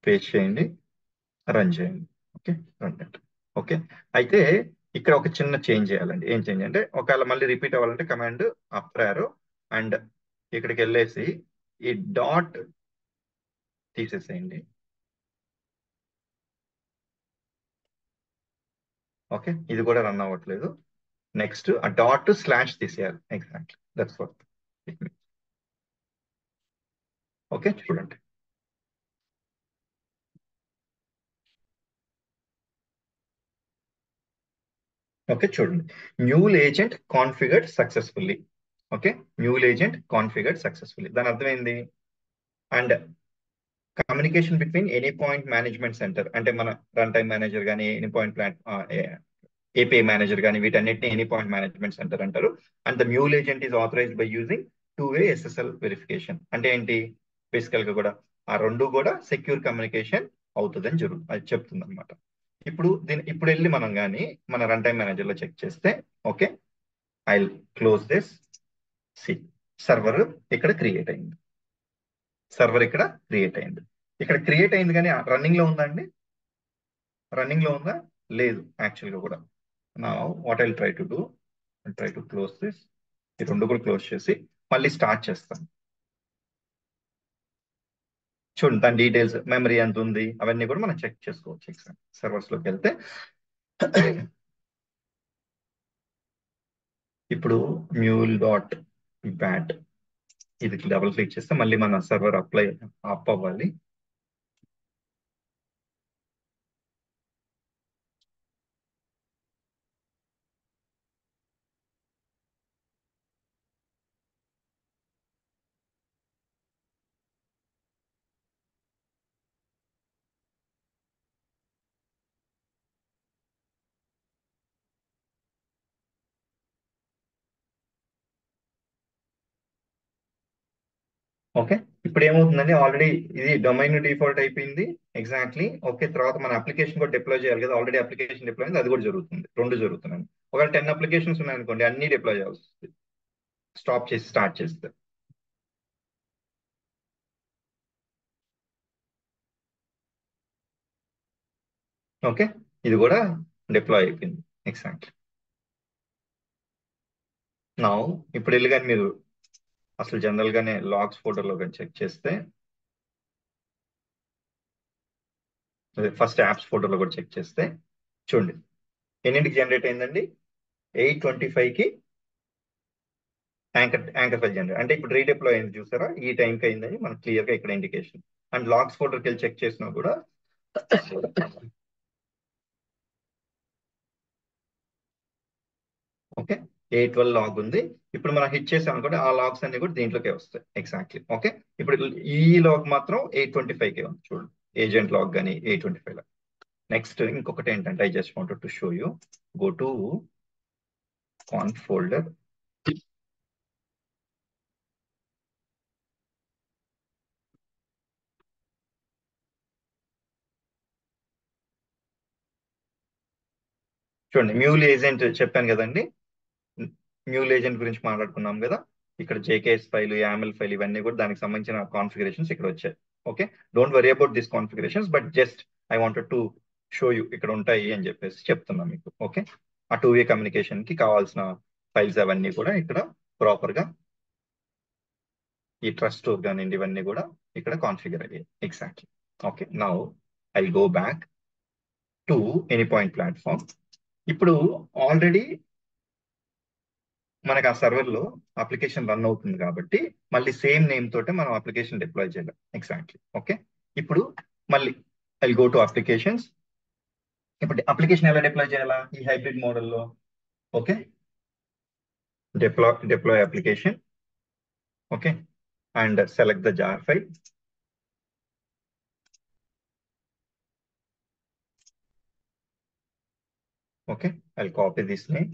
paste చేయండి, రన్ చేయండి. Okay, run. ఓకే, అయితే ఇక్కడ ఒక చిన్న చేంజ్ చేయాలండి. ఏం చేంజ్ అంటే, ఒకవేళ మళ్ళీ రిపీట్ అవ్వాలంటే కమాండ్ అప్ యారో అండ్ ఇక్కడికి వెళ్ళేసి ఈ డాట్ తీసేసేయండి. ఓకే, ఇది కూడా రన్ అవ్వట్లేదు. నెక్స్ట్ ఆ డాట్ స్లాష్ తీసేయాలి. Exactly that's what. ఓకే, చూడండి. ఓకే, చూడండి, Mule agent configured successfully. Okay, Mule agent configured successfully. దాని అర్థం ఏంది? And communication between Anypoint management centre, అంటే మన రన్ టైమ్ మేనేజర్ కానీ Anypoint plant API manager కానీ వీటన్నిటిని ఎనీ పాయింట్ మేనేజ్మెంట్ సెంటర్ అంటారు. And the Mule agent is authorised by using two way SSL verification. అంటే ఏంటి, బేసికల్ గా కూడా ఆ రెండు కూడా సెక్యూర్ కమ్యూనికేషన్ అవుతుందని అది చెప్తుంది అనమాట. ఇప్పుడు వెళ్ళి మనం కానీ మన రన్ టైమ్ మేనేజర్ లో చెక్ చేస్తే, okay I close this. See server ఇక్కడ క్రియేట్ అయింది, సర్వర్ ఇక్కడ క్రియేట్ అయింది, ఇక్కడ క్రియేట్ అయింది కానీ రన్నింగ్ లో ఉందా అండి? రన్నింగ్ లో ఉందా? లేదు యాక్చువల్ గా కూడా. నా what I try to do, try to close this. ఈ రెండు కూడా క్లోజ్ చేసి మళ్ళీ స్టార్ట్ చేస్తాను. చూడండి దాని డీటెయిల్స్, మెమరీ ఎంత ఉంది అవన్నీ కూడా మనం చెక్ చేసుకోవచ్చు. సర్వర్స్ లోకి వెళ్తే ఇప్పుడు మ్యూల్ డాట్ బ్యాట్ ఇది డబుల్ క్లిక్ చేస్తే మళ్ళీ మన సర్వర్ అప్ అవ్వాలి. ఓకే ఇప్పుడు ఏమవుతుందండి, ఆల్రెడీ ఇది డొమైన్ డిఫాల్ట్ అయిపోయింది ఎగ్జాక్ట్లీ. ఓకే తర్వాత మన అప్లికేషన్ కూడా డిప్లాయ్ చేయాలి కదా, ఆల్రెడీ అప్లికేషన్ డిప్లాయ్ అయింది, అది కూడా జరుగుతుంది, రెండు జరుగుతున్నాయి. ఒకవేళ 10 అప్లికేషన్స్ ఉన్నాయనుకోండి, అన్ని డిప్లాయ్ చేయాల్సి వస్తుంది స్టాప్ చేసి స్టార్ట్ చేస్తే. ఓకే ఇది కూడా డిప్లాయ్ అయిపోయింది ఎగ్జాక్ట్లీ. నా ఇప్పుడు వెళ్ళి కానీ మీరు అసలు జనరల్ గానే లాగ్స్ ఫోల్డర్లో కానీ చెక్ చేస్తే, ఫస్ట్ యాప్స్ ఫోల్డర్లో కూడా చెక్ చేస్తే చూడండి ఎన్నింటికి జనరేట్ అయిందండి, 8:25 కి యాంకర్ ఫైల్ జనరేట్. అంటే ఇప్పుడు రీడిప్లాయ్ అయింది చూసారా, ఈ టైంకి అయిందని మనకు క్లియర్ గా ఇక్కడ ఇండికేషన్. అండ్ లాగ్స్ ఫోల్డర్కి వెళ్ళి చెక్ చేసినా కూడా ఓకే 8:12 లాగ్ ఉంది. ఇప్పుడు మనం హిట్ చేసాం అనుకోండి, ఆ లాగ్స్ అన్ని కూడా దీంట్లోకే వస్తాయి ఎగ్జాక్ట్లీ. ఓకే ఇప్పుడు ఈ లాగ్ మాత్రం 8:25 కే ఉంది చూడండి, ఏజెంట్ లాగ్ కానీ 8:25 లాగ్. నెక్స్ట్ ఇంకొకటి ఏంటంటే, I just wanted to show you, go to conf folder. చూడండి మ్యూల్ ఏజెంట్ చెప్పాను కదండి, మ్యూల్ ఏజెంట్ గురించి మాట్లాడుకున్నాం కదా. ఇక్కడ జేకేఎస్ ఫైల్, యామెల్ ఫైల్ ఇవన్నీ కూడా దానికి సంబంధించిన కాన్ఫిగరేషన్స్ ఇక్కడ వచ్చాయి. Okay don't worry about this configurations, but just I wanted to show you ఇక్కడ ఉంటాయి అని చెప్పేసి చెప్తున్నాం మీకు. ఓకే ఆ టూ వే కమ్యూనికేషన్ కి కావాల్సిన ఫైల్స్ అవన్నీ కూడా ఇక్కడ ప్రాపర్ గా ఈ ట్రస్ట్ స్టోర్ కానివ్వండి ఇవన్నీ కూడా ఇక్కడ కాన్ఫిగర్ అయ్యాయి exactly. Okay now I go back to any point platform. ఇప్పుడు ఆల్రెడీ మనకి ఆ సర్వర్ లో అప్లికేషన్ రన్ అవుతుంది కాబట్టి మళ్ళీ సేమ్ నేమ్ తోటే మనం అప్లికేషన్ డిప్లాయ్ చేయాలి ఎగ్జాక్ట్లీ. ఓకే ఇప్పుడు మళ్ళీ ఐ గో టు అప్లికేషన్స్. ఇప్పుడు అప్లికేషన్ ఎలా డిప్లాయ్ చేయాలా ఈ హైబ్రిడ్ మోడల్లో? Okay deploy application. Okay and select the jar file. Okay I copy this name.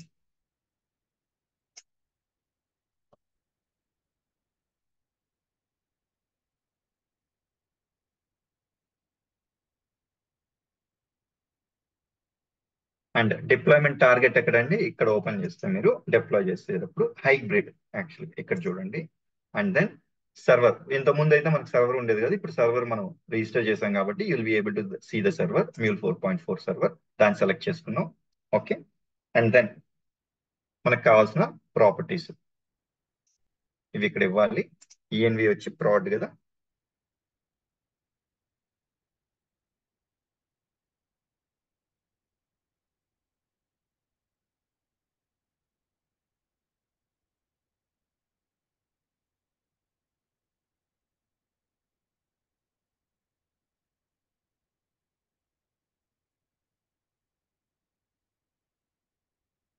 And deployment target ఎక్కడండి, ఇక్కడ ఓపెన్ చేస్తే మీరు డిప్లాయ్ చేసేటప్పుడు హైబ్రిడ్ యాక్చువల్లీ ఇక్కడ చూడండి. అండ్ దెన్ సర్వర్, ఇంత ముందు అయితే మనకు సర్వర్ ఉండేది కదా, ఇప్పుడు సర్వర్ మనం రిజిస్టర్ చేసాం కాబట్టి you'll be able to see the server, Mule 4.4 server దాన్ని సెలెక్ట్ చేసుకున్నాం. ఓకే అండ్ దెన్ మనకు కావాల్సిన ప్రాపర్టీస్ ఇవి ఇక్కడ ఇవ్వాలి. ఈఎన్వి వచ్చి ప్రాడ్ కదా.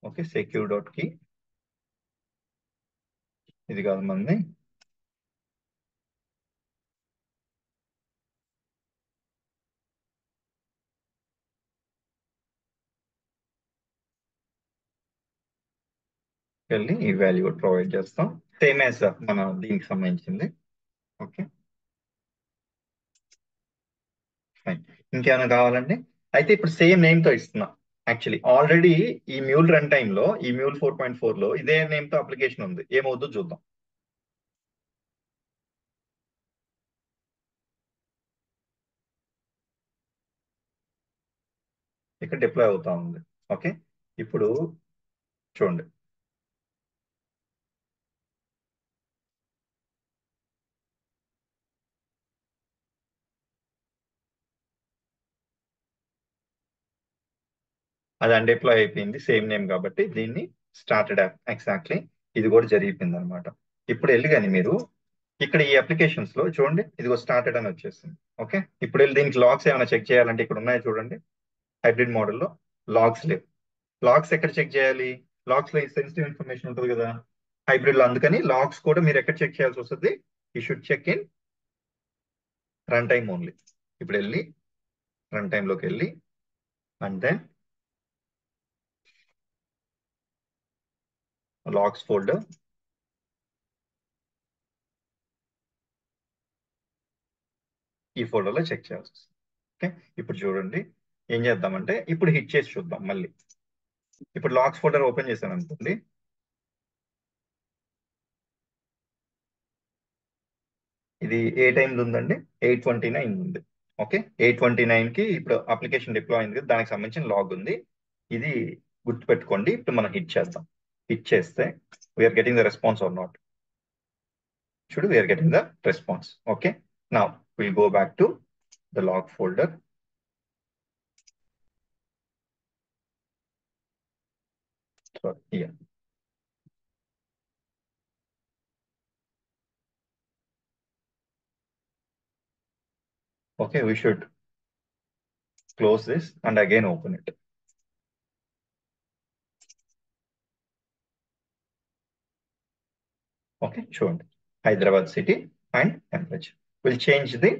ఓకే సెక్యూర్ డాట్ కి ఇది కాదు మంది. వెళ్ళి ఈ వాల్యూ కూడా ప్రొవైడ్ చేస్తాం, సేమ్ యాజ్ మన దీనికి సంబంధించింది. Okay, fine. ఇంకేమైనా కావాలండి? అయితే ఇప్పుడు సేమ్ నేమ్ తో ఇస్తున్నా. యాక్చువల్లీ ఆల్రెడీ ఈ మ్యూల్ రన్ టైమ్ లో, ఈ మ్యూల్ 4.4 లో ఇదే నేమ్ తో అప్లికేషన్ ఉంది. ఏమవుతుందో చూద్దాం. ఇక్కడ డిప్లాయ్ అవుతా ఉంది. ఓకే, ఇప్పుడు చూడండి. అది అన్డిప్లాయ్ అయిపోయింది, సేమ్ నేమ్ కాబట్టి దీన్ని స్టార్టెడ్ యాప్ ఎగ్జాక్ట్లీ ఇది కూడా జరిగిపోయింది అనమాట. ఇప్పుడు వెళ్ళి కానీ మీరు ఇక్కడ ఈ అప్లికేషన్స్ లో చూడండి, ఇదిగో స్టార్టెడ్ అని వచ్చేసింది. ఓకే, ఇప్పుడు వెళ్ళి దీనికి లాగ్స్ ఏమైనా చెక్ చేయాలంటే ఇక్కడ ఉన్నాయి చూడండి. హైబ్రిడ్ మోడల్లో లాగ్స్ లేవు. లాగ్స్ ఎక్కడ చెక్ చేయాలి? లాగ్స్ లో సెన్సిటివ్ ఇన్ఫర్మేషన్ ఉంటుంది కదా హైబ్రిడ్ లో, అందుకని లాగ్స్ కూడా మీరు ఎక్కడ చెక్ చేయాల్సి వస్తుంది? You should check in run time only. ఇప్పుడు వెళ్ళి రన్ టైమ్ లోకి వెళ్ళి అండ్ దెన్ లాగ్స్ ఫోల్డర్, ఈ ఫోల్డర్ లో చెక్ చేయాల్సి వస్తుంది. ఓకే, ఇప్పుడు చూడండి ఏం చేద్దామంటే ఇప్పుడు హిట్ చేసి చూద్దాం మళ్ళీ. ఇప్పుడు లాగ్స్ ఫోల్డర్ ఓపెన్ చేశాను అనుకోండి, ఇది ఏ టైం ఉందండి? 8:29 ఉంది. ఓకే, 8:29 కి ఇప్పుడు అప్లికేషన్ డిప్లాయ్ అయింది కదా, దానికి సంబంధించిన లాగ్ ఉంది. ఇది గుర్తుపెట్టుకోండి. ఇప్పుడు మనం హిట్ చేద్దాం. హిట్ చేస్తే we're getting the response or not? చూడు, we're getting the response. Okay, now will go back to the log folder. Okay, we should close this and again open it. Okay, sure. Hyderabad city and temperature. We'll change the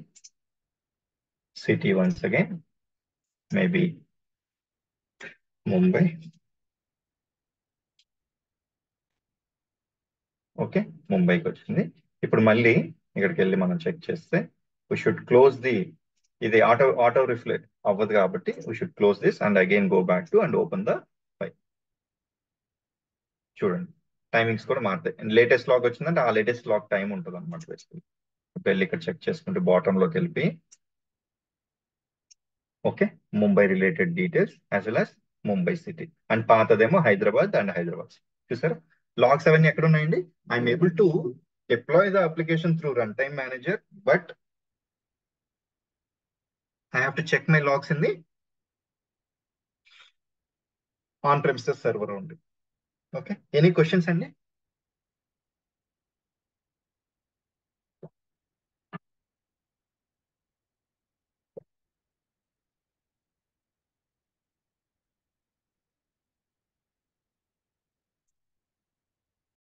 city once again. Maybe Mumbai. Okay, ముంబైకి వచ్చింది. ఇప్పుడు మళ్ళీ ఇక్కడికి వెళ్ళి మనం check చేస్తే we should close the, ఇది auto reflect అవ్వదు కాబట్టి we should close this and again go back to and open the file. చూడండి టైమింగ్స్ కూడా మారుతాయి. లేటెస్ట్ లాగ్ వచ్చిందంటే ఆ లేటెస్ట్ లాగ్ టైం ఉంటుంది అనమాట. బేసికలీ వెళ్ళి ఇక్కడ చెక్ చేసుకుంటే బాటమ్ లోకి వెళ్ళి okay, Mumbai related details as well as Mumbai city, and పాతదేమో హైదరాబాద్ అండ్ హైదరాబాద్. చూసారా లాగ్స్ అవన్నీ ఎక్కడ ఉన్నాయండి? I'm able to deploy the application through run time manager, but I have to check my logs in the on premises server only. Okay, any questions అండి?